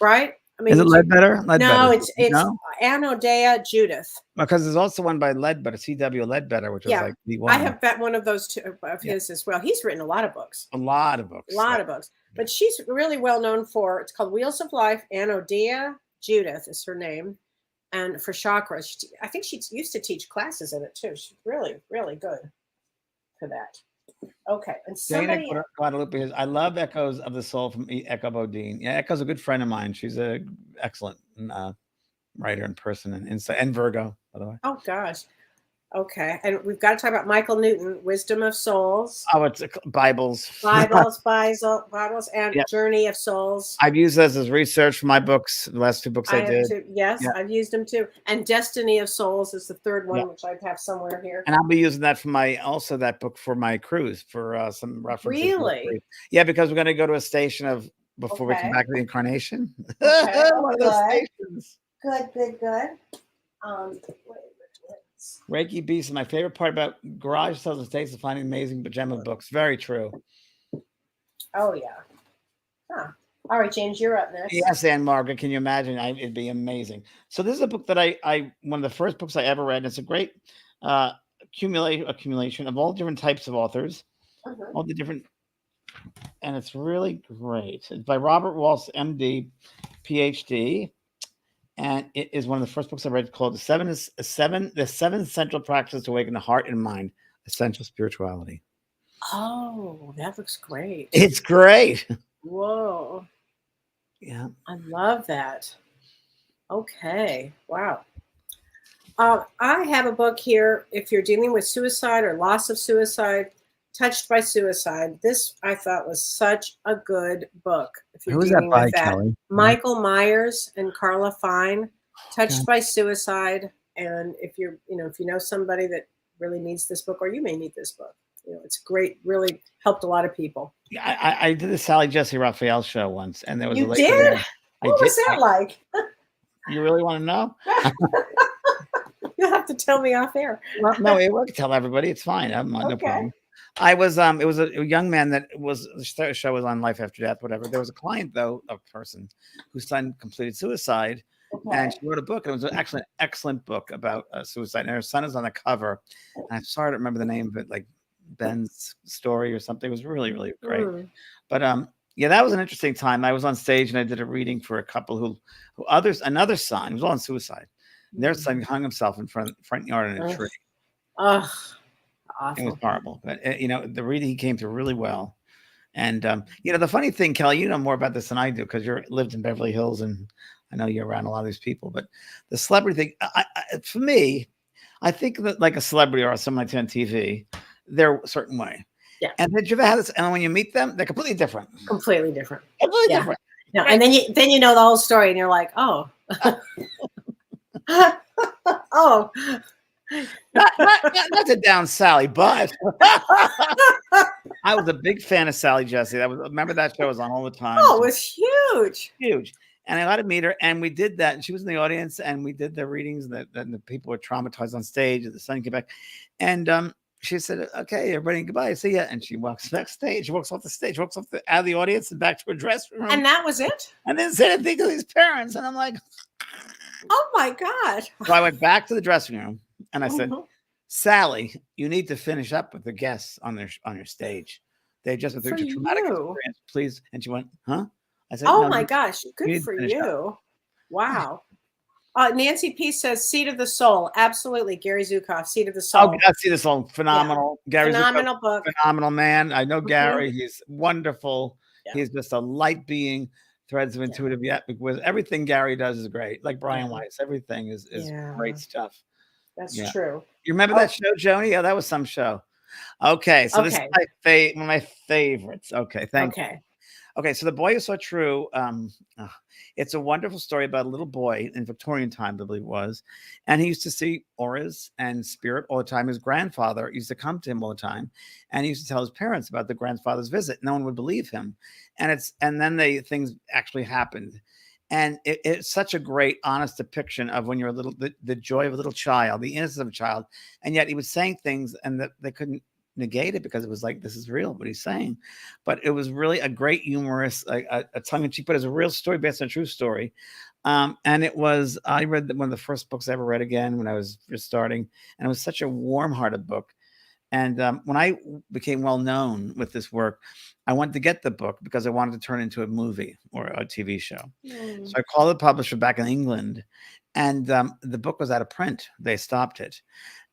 right? I mean, Is it Ledbetter? no, Ledbetter. it's No? Anodea Judith. Because there's also one by Ledbetter, C.W. Ledbetter, which was Yeah, like the I one. have bet one of those two of his as well. He's written a lot of books. A lot of books. A lot of books. But she's really well known for, it's called Wheels of Life. Anodea Judith is her name. And for chakras, I think she used to teach classes in it too. She's really, really good for that. Okay. And somebody, Dana Guadalupe, I love Echoes of the Soul from Echo Bodine. Yeah, Echo's a good friend of mine. She's a excellent writer in person and Virgo, by the way. oh gosh. Okay. And we've got to talk about Michael Newton, Wisdom of Souls. Oh, it's Bibles. Bibles, and Yeah. Journey of Souls. I've used this as research for my books, the last two books I did. Too. Yes, Yeah. I've used them too. And Destiny of Souls is the third one, Yeah. which I have somewhere here. And I'll be using that for that book for my cruise for some references. Really? Yeah, because we're going to go to a station before we Okay. come back to the incarnation. Okay, One of those good. stations. Good. Reiki Beast is my favorite part about garage sales and states of finding amazing pajama books. Very true. Oh yeah. Huh. All right, James, you're up next. Yes, Anne Margaret, can you imagine? It'd be amazing. So this is a book that I one of the first books I ever read. And it's a great accumulation of all different types of authors, all the different, and it's really great. It's by Robert Walsh, MD, PhD, and it is one of the first books I read called the seven Central Practices to Awaken the Heart and Mind, Essential Spirituality. Oh, that looks great. It's great. Whoa. Yeah. I love that. Okay. Wow. I have a book here. If you're dealing with suicide or loss of suicide, touched by suicide, this I thought was such a good book. If you're Who was that dealing by, with that, Kelly? Michael Myers and Carla Fine, touched by suicide. And if you know somebody that really needs this book, or you may need this book, it's great. Really helped a lot of people. Yeah, I did the Sally Jesse Raphael show once, and there was You a lady did? there. What was that like? You really want to know? You'll have to tell me off air. Well, no, it will tell everybody. It's fine. No Okay. problem. I was it was a young man that was the show was on Life After Death, whatever. There was a client though, a person whose son completed suicide, and she wrote a book, and it was actually an excellent book about suicide. And her son is on the cover, and I'm sorry I don't remember the name of it, like Ben's story or something. It was really, really great. But yeah, that was an interesting time. I was on stage and I did a reading for a couple who another son was on suicide. Their son hung himself in front yard in a tree. Ugh. It was horrible, but the reading he came through really well. And the funny thing, Kelly, you know more about this than I do because you lived in Beverly Hills, and I know you're around a lot of these people. But the celebrity thing, for me, I think that like a celebrity or someone like on TV, they're a certain way. Yeah. And did you ever have this? And when you meet them, they're completely different. Completely different. Completely Yeah. different. No, and then you know the whole story, and you're like, oh, oh. Not to down Sally, but I was a big fan of Sally Jesse. Remember that show was on all the time. Oh, it was huge. Huge. And I got to meet her, and we did that. And she was in the audience, and we did the readings. And the people were traumatized on stage. And the son came back, and she said, "Okay, everybody, goodbye, see ya." And she walks backstage. She walks off the stage, out of the audience, and back to her dressing room. And that was it. And then said anything to these parents. And I'm like, oh my God. So I went back to the dressing room, and I said, "Sally, you need to finish up with the guests on your stage. They just went through a traumatic experience, please." And she went, "Huh?" I said, "Oh no, my gosh, good for you! Wow." Nancy P says, "Seed of the Soul." Absolutely, Gary Zukav, "Seed of the Soul." Oh, Seed of the Soul, phenomenal. Yeah. Gary phenomenal Zukav, book, phenomenal man. I know Gary; he's wonderful. Yeah. He's just a light being. Threads of intuitive with everything Gary does is great. Like Brian Weiss, everything is great stuff. That's true. You remember that show, Joni? Yeah, that was some show. Okay, so this is one of my favorites. Okay, thank you. Okay, so The Boy Who Saw True. It's a wonderful story about a little boy in Victorian time, I believe it was, and he used to see auras and spirit all the time. His grandfather used to come to him all the time, and he used to tell his parents about the grandfather's visit. No one would believe him, and then things actually happened, and it's such a great, honest depiction of when you're the joy of a little child, the innocence of a child, and yet he was saying things and that they couldn't negate it because it was like, this is real, what he's saying. But it was really a great humorous, like a tongue-in-cheek, but it's a real story based on a true story. And it was, I read one of the first books I ever read again when I was just starting, and it was such a warm-hearted book. And when I became well known with this work, I wanted to get the book because I wanted to turn it into a movie or a TV show. So I called the publisher back in England, and the book was out of print. They stopped it.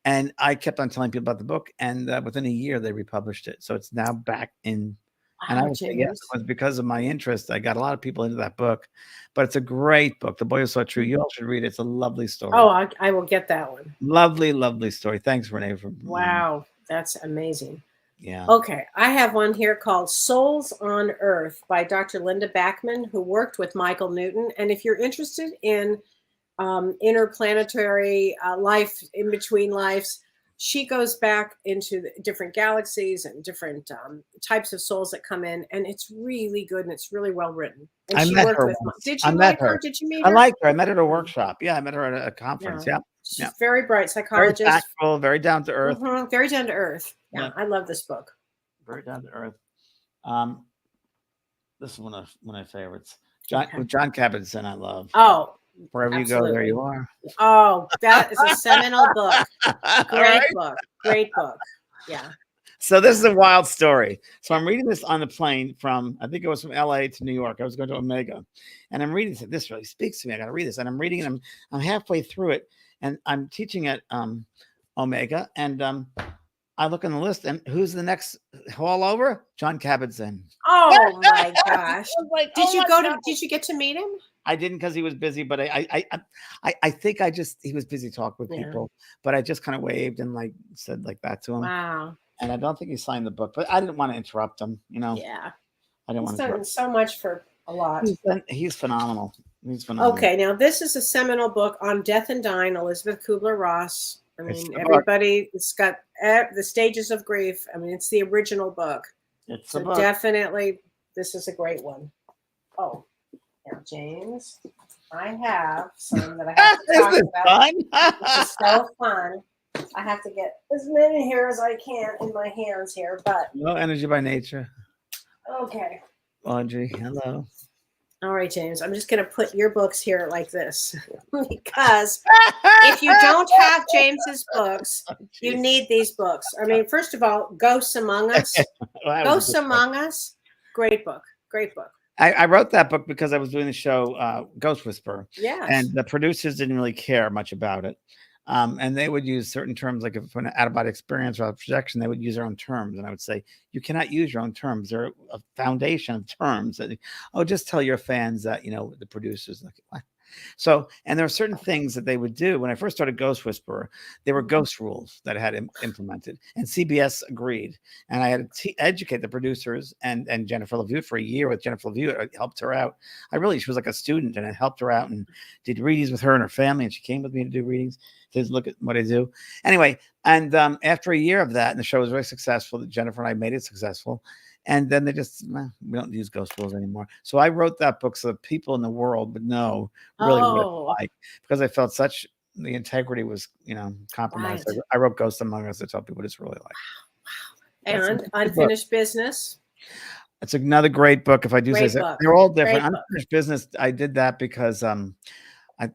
And I kept on telling people about the book, and within a year, they republished it. So it's now back in. And I Wow, would say, yes, James. it was because of my interest. I got a lot of people into that book, but it's a great book. The Boy Who Saw True. You all should read it. It's a lovely story. Oh, I will get that one. Lovely, lovely story. Thanks, Renee. For Wow, that's amazing. Yeah. Okay, I have one here called Souls on Earth by Dr. Linda Backman, who worked with Michael Newton. And if you're interested in interplanetary life in between lives, she goes back into the different galaxies and different types of souls that come in, and it's really good and it's really well written. And I she met worked her with. once. Did I you met like her? her. Did you meet I her? liked her. I met her at a workshop. Yeah, I met her at a conference. Yeah. She's Yeah. very bright Very psychologist. tactful, very down to earth. Very down to earth. Yeah, Yeah. I love this book. Very down to earth. This is one of my favorites. John Okay. with John Kabat-Zinn, I love. Oh, Wherever you go, there you are. oh, that is a seminal book. All Great right. book. Great book. Yeah. So this is a wild story. So I'm reading this on the plane from, I think it was from LA to New York. I was going to Omega, and I'm reading this. This really speaks to me. I got to read this, and I'm reading it. I'm halfway through it, and I'm teaching at Omega, and I look on the list, and who's the next hall over? John Kabat-Zinn. Oh my gosh. Like, Did oh you my go God. to? Did you get to meet him? I didn't because he was busy, but I think he was busy talking with Yeah. people, but I just kind of waved and like said like that to him. Wow. And I don't think he signed the book, but I didn't want to interrupt him. Yeah. I didn't He's want to done interrupt. so much for a lot. He's phenomenal. He's phenomenal. Okay, now this is a seminal book on death and dying, Elizabeth Kubler-Ross. I It's mean, the book. everybody, it's got the stages of grief. I mean, it's the original book. It's the So book. definitely, this is a great one. Oh, now, James, I have some that I have to talk Isn't about. it fun? This is so fun. I have to get as many here as I can in my hands here, but No energy by nature. okay. Audrey, hello. All right, James, I'm just going to put your books here like this because if you don't have James's books, you need these books. I mean, first of all, Ghosts Among Us. Well, Ghosts Among Us, great book. Great book. I wrote that book because I was doing the show Ghost Whisperer, Yes. and the producers didn't really care much about it. And they would use certain terms, like if an out-of-body experience or a projection, they would use their own terms. And I would say, you cannot use your own terms. They're a foundation of terms. That, just tell your fans that, the producers. Like, what? So, and there are certain things that they would do. When I first started Ghost Whisperer, there were ghost rules that I had implemented, and CBS agreed. And I had to educate the producers and Jennifer LaVue for a year with Jennifer LaVue. I helped her out. She was like a student, and I helped her out and did readings with her and her family. And she came with me to do readings to look at what I do. Anyway, and after a year of that, and the show was very successful, that Jennifer and I made it successful. And then they just, we don't use ghost rules anymore. So I wrote that book so that people in the world would know really what it's like, because I felt the integrity was, compromised. Right. I wrote Ghosts Among Us to tell people what it's really like. And Unfinished Business. It's another great book. If I do Great say so, book. they're all different. Great book. Unfinished Business, I did that because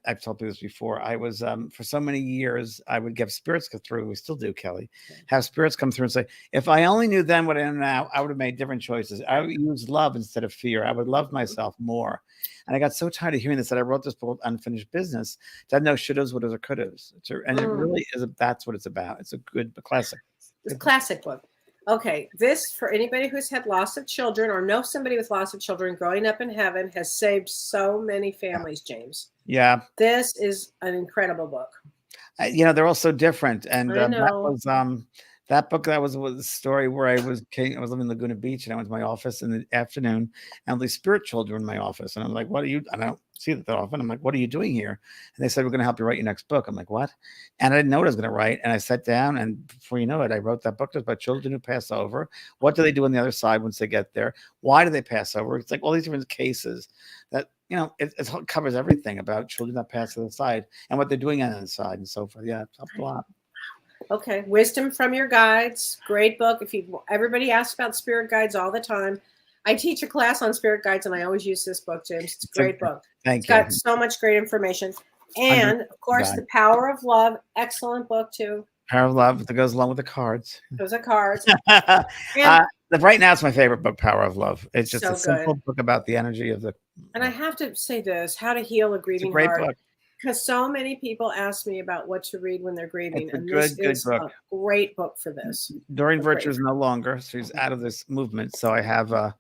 I've told you this before. I was for so many years, I would get spirits go through. We still do, Kelly. Have spirits come through and say, if I only knew then what I know now, I would have made different choices. I would use love instead of fear. I would love myself more. And I got so tired of hearing this that I wrote this book, Unfinished Business, to have no shouldas, wouldas, or couldas. And it really is. That's what it's about. It's a good classic. It's a classic book. Okay, this, for anybody who's had loss of children or know somebody with loss of children growing up in heaven, has saved so many families, James. Yeah. This is an incredible book. They're all so different. And I know. that was that book. That was a story where I was living in Laguna Beach, and I went to my office in the afternoon, and the spirit children were in my office. And I'm like, what are you? I don't see that often. I'm like, what are you doing here? And they said, we're going to help you write your next book. I'm like, what? And I didn't know what I was going to write. And I sat down, and before you know it, I wrote that book. It's about children who pass over. What do they do on the other side once they get there? Why do they pass over? It's like all these different cases that, it covers everything about children that pass to the side and what they're doing on the side and so forth. Yeah, it's helped a lot. Okay. Wisdom from Your Guides. Great book. Everybody asks about spirit guides all the time. I teach a class on spirit guides, and I always use this book, James. It's a great book. Thank It's you. got so much great information. And of course, The Power of Love. Excellent book too. Power of Love that goes along with the cards. Those are cards. Right now, it's my favorite book, Power of Love. It's just So a simple good. book about the energy of the. And I have to say this: How to Heal a It's a Grieving great Heart. book. Because so many people ask me about what to read when they're grieving, It's a and good, this good is book. a great book for this. Doreen Great. Virtue is no longer. She's out of this movement. So I have the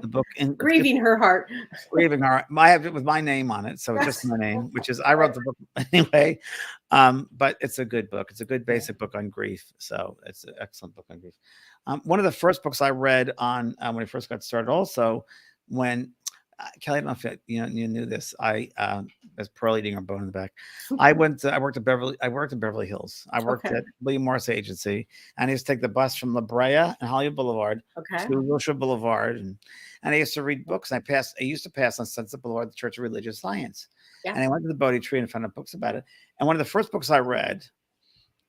book in Grieving Her Heart. Grieving Her. I have it with my name on it, so it's just my name, which is I wrote the book anyway. But it's a good book. It's a good basic book on grief. So it's an excellent book on grief. One of the first books I read on when I first got started, also when Kelly, I don't know if you knew this. I as Pearl eating her bone in the back. I worked in Beverly Hills. I worked at William Morris Agency, and I used to take the bus from La Brea and Hollywood Boulevard to Wilshire Boulevard, and I used to read books. I used to pass on Sunset Boulevard, the Church of Religious Science, and I went to the Bodhi Tree and found out books about it. And one of the first books I read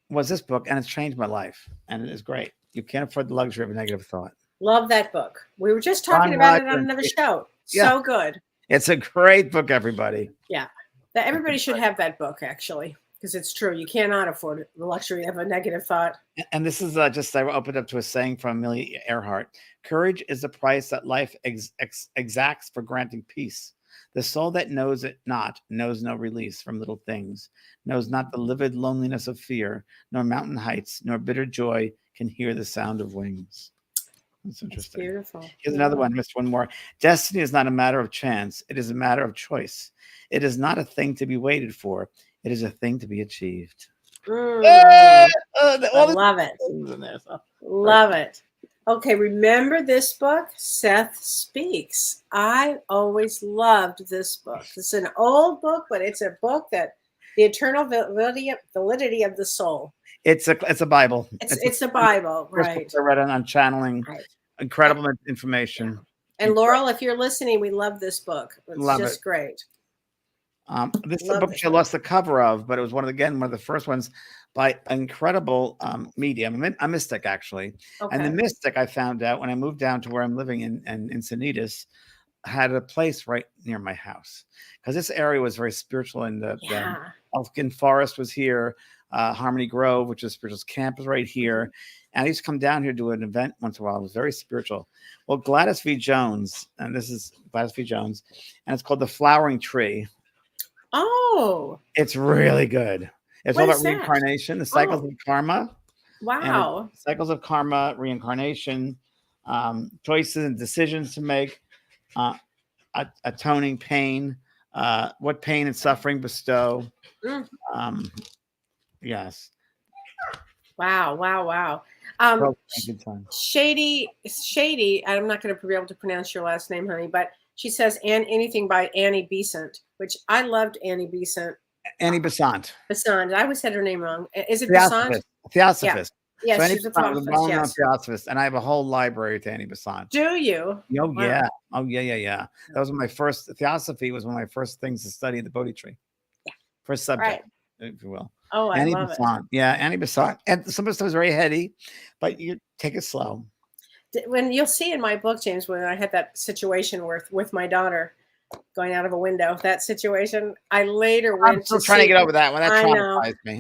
was this book, and it's changed my life, and it is great. You can't afford the luxury of a negative thought. Love that book. We were just talking about it on another show. So good. It's a great book, everybody. Yeah. Everybody should have that book, actually, because it's true. You cannot afford the luxury of a negative thought. And this is I opened up to a saying from Amelia Earhart. Courage is the price that life exacts for granting peace. The soul that knows it not knows no release from little things, knows not the livid loneliness of fear, nor mountain heights, nor bitter joy can hear the sound of wings. That's interesting. That's beautiful. Here's another one. Missed one more. Destiny is not a matter of chance. It is a matter of choice. It is not a thing to be waited for. It is a thing to be achieved. I love it. Love it. Okay, remember this book, Seth Speaks. I always loved this book. It's an old book, but it's a book that the eternal validity of the soul. It's a Bible. It's a Bible, right? I read it on channeling. Right. Incredible information. And Laurel, if you're listening, we love this book. It's just great. This is a book she lost the cover of, but it was one of the first ones by an incredible medium, a mystic actually. Okay. And the mystic, I found out when I moved down to where I'm living in Encinitas, had a place right near my house because this area was very spiritual, and the Elfkin Forest was here. Harmony Grove, which is spiritual camp, is right here. And I used to come down here to do an event once in a while. It was very spiritual. Well, Gladys V. Jones, and this is Gladys V. Jones, and it's called The Flowering Tree. Oh. It's really good. It's all about reincarnation, the cycles of karma. Wow. Cycles of karma, reincarnation, choices and decisions to make, atoning pain, what pain and suffering bestow. Yes. Wow. Shady. I'm not going to be able to pronounce your last name, honey, but she says anything by Annie Besant, which I loved. Annie Besant. Annie Besant. Besant. I always said her name wrong. Is it Besant? Theosophist. Yeah, so she's a theosophist. Yes. Theosophist, and I have a whole library to Annie Besant. Do you? Oh, wow. Yeah. Oh, yeah. That was my first. Theosophy was one of my first things to study in the Bodhi Tree. Yeah. First subject, if you will. Oh, I love Besant. it. Yeah, Annie Besant. And some of the stuff is very heady, but you take it slow. When you'll see in my book, James, when I had that situation with my daughter going out of a window, that situation, I later went I'm still trying to get over that one. That traumatized me.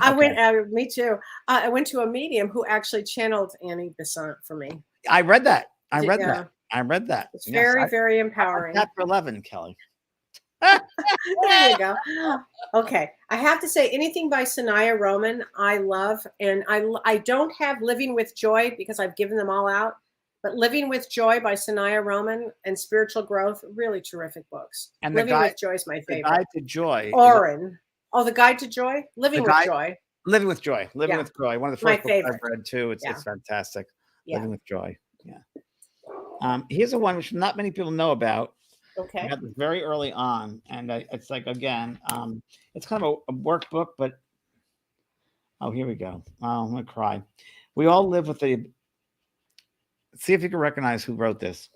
Me too. I went to a medium who actually channeled Annie Besant for me. I read that. I read that. It's very empowering. Chapter 11, Kelly. There you go. Okay. I have to say, anything by Sanaya Roman, I love. And I don't have Living with Joy because I've given them all out. But Living with Joy by Sanaya Roman and Spiritual Growth, really terrific books. And Living with Joy is my favorite. The Guide to Joy. Oren. The Guide to Joy? Living with Joy. Living with Joy. Living with Joy. One of the first books I've read too. It's fantastic. Yeah. Living with Joy. Yeah. Here's a one which not many people know about. Okay. I got this very early on, and it's like, again, it's kind of a workbook, but here we go. I'm gonna cry. We all live with see if you can recognize who wrote this.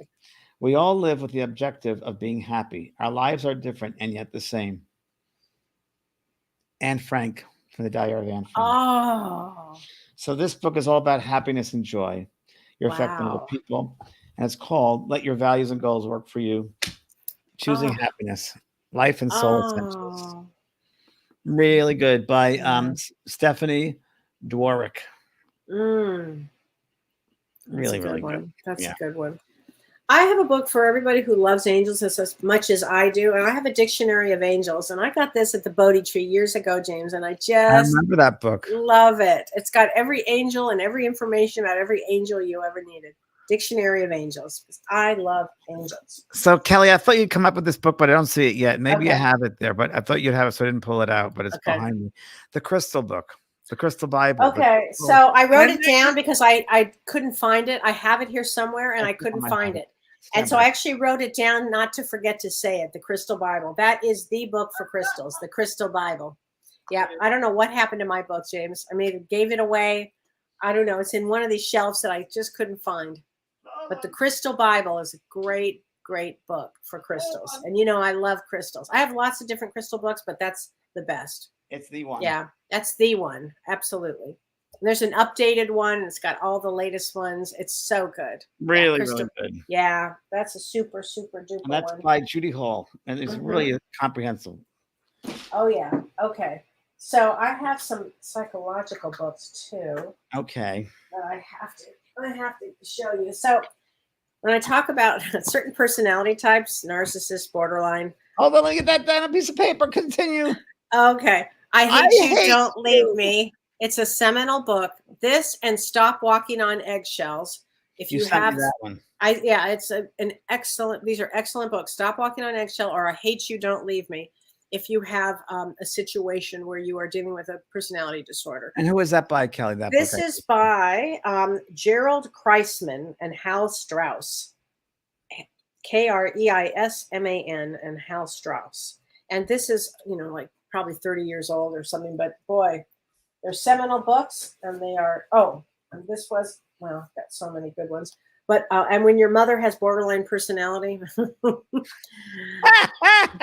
We all live with the objective of being happy. Our lives are different and yet the same. Anne Frank from the Diary of Anne Frank. Oh. So this book is all about happiness and joy. You're affecting other Wow. people. And it's called Let Your Values and Goals Work for You. Choosing Oh, Happiness, Life and Soul Essentials. oh, Really good by yeah. Stephanie Dworick. Mm, that's a Really, good really good. one. That's a Yeah. good one. I have a book for everybody who loves angels as much as I do, and I have a dictionary of angels, and I got this at the Bodhi Tree years ago, James, and I I just remember that book. love it. It's got every angel and every information about every angel you ever needed. Dictionary of Angels. I love angels. So Kelly, I thought you'd come up with this book, but I don't see it yet. Maybe you Okay. have it there, but I thought you'd have it, so I didn't pull it out. But it's Okay. behind me. The Crystal book, the Crystal Bible. The Okay. Crystal So I wrote it Pendant. down because I couldn't find it. I have it here somewhere and I couldn't find it. And Stand so by. I actually wrote it down not to forget to say it. The Crystal Bible. That is the book for crystals. The Crystal Bible. Yeah. I don't know what happened to my book, James. I maybe gave it away. I don't know. It's in one of these shelves that I just couldn't find. But the Crystal Bible is a great, great book for crystals. And you know, I love crystals. I have lots of different crystal books, but that's the best. It's the one. Yeah, that's the one. Absolutely. And there's an updated one. It's got all the latest ones. It's so good. Really, Crystal. really good. Yeah, that's a super, super duper And that's one. by Judy Hall, and it's really comprehensive. Oh yeah. Okay. So I have some psychological books too Okay. that I have to show you. So when I talk about certain personality types, narcissist, borderline. Hold on, let me get that down on a piece of paper. Continue. Okay. I I hate you. hate Don't leave you. me. It's a seminal book. This and Stop Walking on Eggshells. If You you sent have, me that one. it's an excellent. These are excellent books. Stop Walking on Eggshell or I Hate You. Don't Leave Me. If you have a situation where you are dealing with a personality disorder. And who is that by, Kelly? That This book? is by Gerald Kreisman and Hal Strauss. Kreisman and Hal Strauss. And this is, like probably 30 years old or something, but boy, they're seminal books and they are, and this was, well, got so many good ones. But, and when your mother has borderline personality,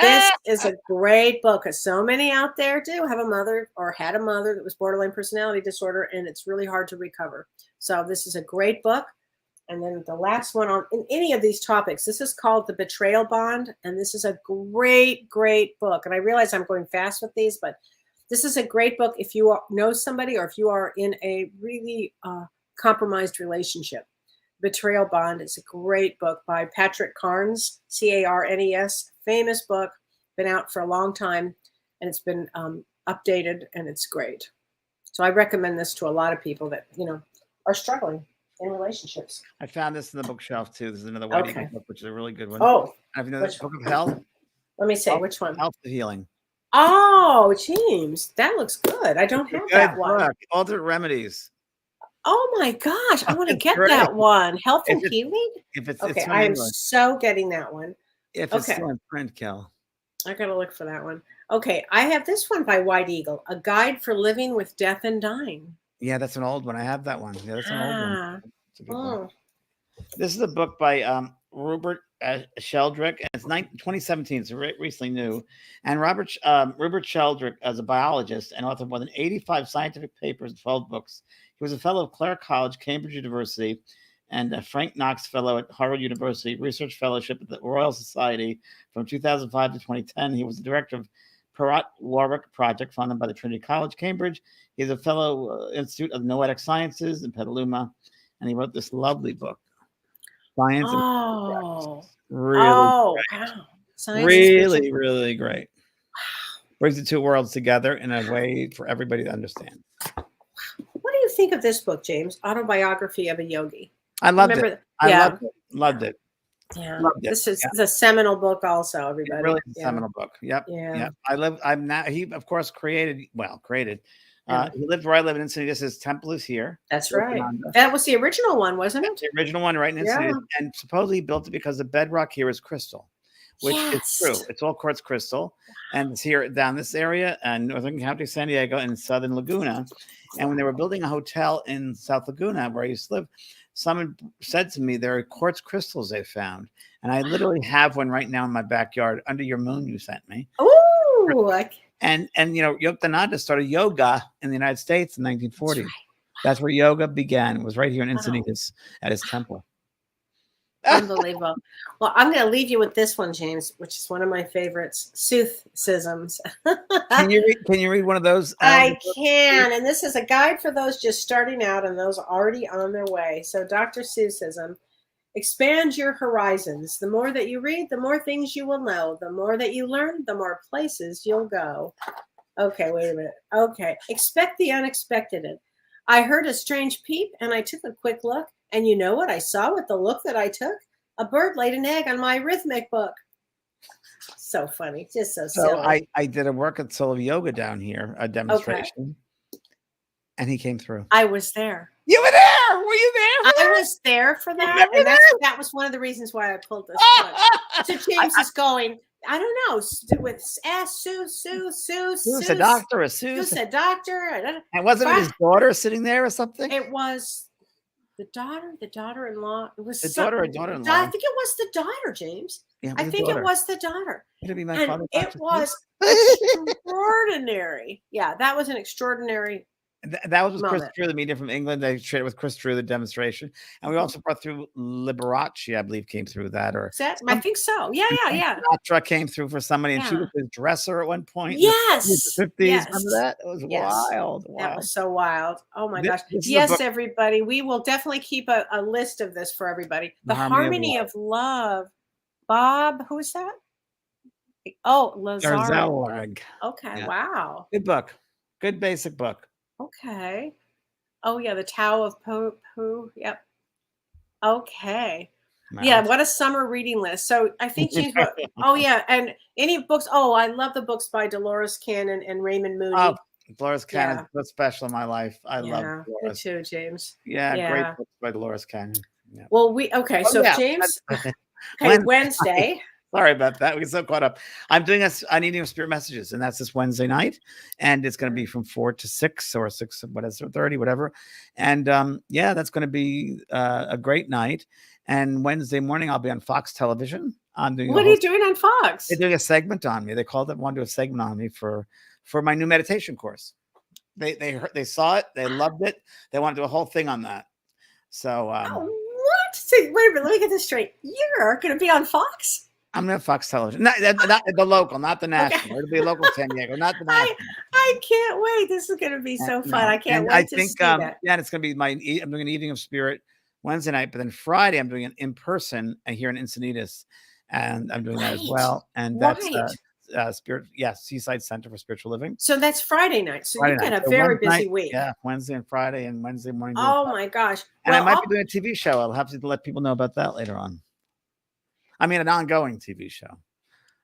this is a great book because so many out there do have a mother or had a mother that was borderline personality disorder, and it's really hard to recover. So this is a great book. And then the last one on in any of these topics, this is called The Betrayal Bond. And this is a great, great book. And I realize I'm going fast with these, but this is a great book if you know somebody or if you are in a really compromised relationship. Betrayal Bond is a great book by Patrick Carnes, Carnes, famous book, been out for a long time, and it's been updated, and it's great. So I recommend this to a lot of people that, are struggling in relationships. I found this in the bookshelf too. This is another White Eagle book, which is a really good one. Oh, have you know this Book of Health? Let me see which one. Health to Healing. Oh, James, that looks good. I don't have that one. Book. Alternate Remedies. Oh my gosh, I want to get great. that one. Health and Healing. If it's Okay, it's I am English. so getting that one. If it's still in print, Kel. I gotta look for that one. Okay, I have this one by White Eagle, A Guide for Living with Death and Dying. Yeah, that's an old one. I have that one. Yeah, that's an old one. That's a good one. Oh. This is a book by Rupert Sheldrake, and it's 2017. It's recently new. And Rupert Sheldrake, as a biologist and author of more than 85 scientific papers and 12 books, he was a fellow of Clare College, Cambridge University, and a Frank Knox Fellow at Harvard University, Research Fellowship at the Royal Society from 2005 to 2010. He was the director of Perrott Warwick Project, funded by the Trinity College, Cambridge. He's a fellow Institute of Noetic Sciences in Petaluma, and he wrote this lovely book, Science. Oh, really, wow. Really, really great. Brings the two worlds together in a way for everybody to understand. What do you think of this book, James? Autobiography of a Yogi. I loved it. Yeah. Loved it. Yeah. Loved it. This is a seminal book also, everybody. It really is a seminal book. Yep. Yeah. I'm now, he of course created. He lived where I live in Encinitas. His temple is here. That's right. That was the original one, wasn't it? The original one, right in Encinitas. And supposedly he built it because the bedrock here is crystal, which is true. It's all quartz crystal. And it's here down this area and Northern County, San Diego, and Southern Laguna. And when they were building a hotel in South Laguna, where I used to live, someone said to me, there are quartz crystals they found. And I literally have one right now in my backyard under your moon you sent me. Ooh. And Yogananda started yoga in the United States in the 1940s. That's where yoga began. It was right here in Wow. Encinitas at his temple. Unbelievable. Well, I'm going to leave you with this one, James, which is one of my favorites, soothsisms. Can you read one of those? I can. And this is a guide for those just starting out and those already on their way. So Dr. Seussism, expand your horizons. The more that you read, the more things you will know. The more that you learn, the more places you'll go. Okay, wait a minute. Okay. Expect the unexpected. I heard a strange peep and I took a quick look. And you know what I saw with the look that I took? A bird laid an egg on my rhythmic book. So funny. Just so silly. So I did a work at Soul of Yoga down here, a demonstration. And he came through. I was there. You were there. Were you there? I was there for that. And that was one of the reasons why I pulled this book. So James is going, I don't know, with Sue a doctor, a Sue. Sue a doctor. And wasn't it his daughter sitting there or something? It was the daughter-in-law. It was the daughter or daughter-in-law. I think it was the daughter, James. Yeah, I think it was the daughter. It'd be my And father. it was extraordinary. Yeah, that was an extraordinary. That was with Chris moment. Drew, the medium from England. They shared it with Chris Drew, the demonstration. And we also brought through Liberace, I believe, came through that. Or I think so. Yeah. Sinatra came through for somebody, and she was his dresser at one point. Yes. In the 50s. Yes. Remember that? It was wild. That was so wild. Oh my gosh. This Yes, everybody. We will definitely keep a list of this for everybody. The Harmony of Love. Bob, who is that? Oh, Lazareg. Okay. Yeah. Wow. Good book. Good basic book. Okay. Oh yeah, the Tao of Pooh. Yep. Okay. Wow. Yeah, what a summer reading list. So I think James. Oh yeah, and any books? Oh, I love the books by Dolores Cannon and Raymond Moody. Oh, Dolores Cannon is so special in my life. I love me Dolores. too, James. Yeah, great books by Dolores Cannon. Yeah. Well, James. Okay, Wednesday. Sorry about that. We get so caught up. I'm doing an Eating of Spirit Messages, and that's this Wednesday night. And it's going to be from 4 to 6 or 6, what is it, 30, whatever. And that's going to be a great night. And Wednesday morning, I'll be on Fox Television. What are you doing on Fox? They're doing a segment on me. They wanted to do a segment on me for my new meditation course. They saw it. They loved it. They want to do a whole thing on that. So what? So, wait a minute. Let me get this straight. You're going to be on Fox? I'm going to Fox Television. Not the local, not the national. Okay. It'll be a local San Diego, not the national. I can't wait. This is going to be so fun. I can't wait to see that. Yeah, it's going to be I'm doing an Eating of Spirit Wednesday night, but then Friday I'm doing it in person here in Encinitas, and I'm doing that as well. And that's Spirit, Seaside Center for Spiritual Living. So that's Friday night. So you've got a very busy week. Yeah, Wednesday and Friday, and Wednesday morning. Oh my gosh! And I might be doing a TV show. I'll have to let people know about that later on. I mean, an ongoing TV show.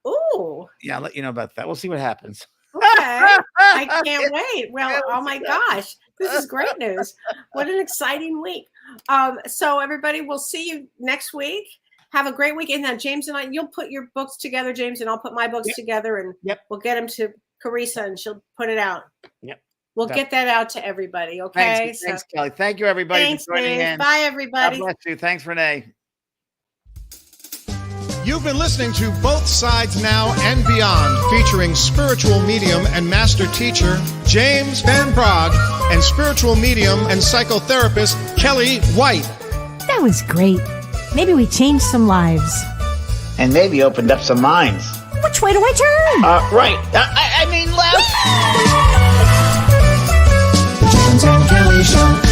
Oh. Yeah, I'll let you know about that. We'll see what happens. Okay. I can't wait. Well, oh my gosh. This is great news. What an exciting week. So everybody, we'll see you next week. Have a great week. And then James and I, you'll put your books together, James, and I'll put my books together, and we'll get them to Carissa and she'll put it out. Yep. We'll get that out to everybody. Okay. Thanks, Kelly. Thank you, everybody, for joining in. Bye, everybody. God bless you. Thanks, Renee. You've been listening to Both Sides Now and Beyond, featuring spiritual medium and master teacher James Van Praagh and spiritual medium and psychotherapist Kelly White. That was great. Maybe we changed some lives. And maybe opened up some minds. Which way do I turn? Right. I mean left. The James and Kellee Show.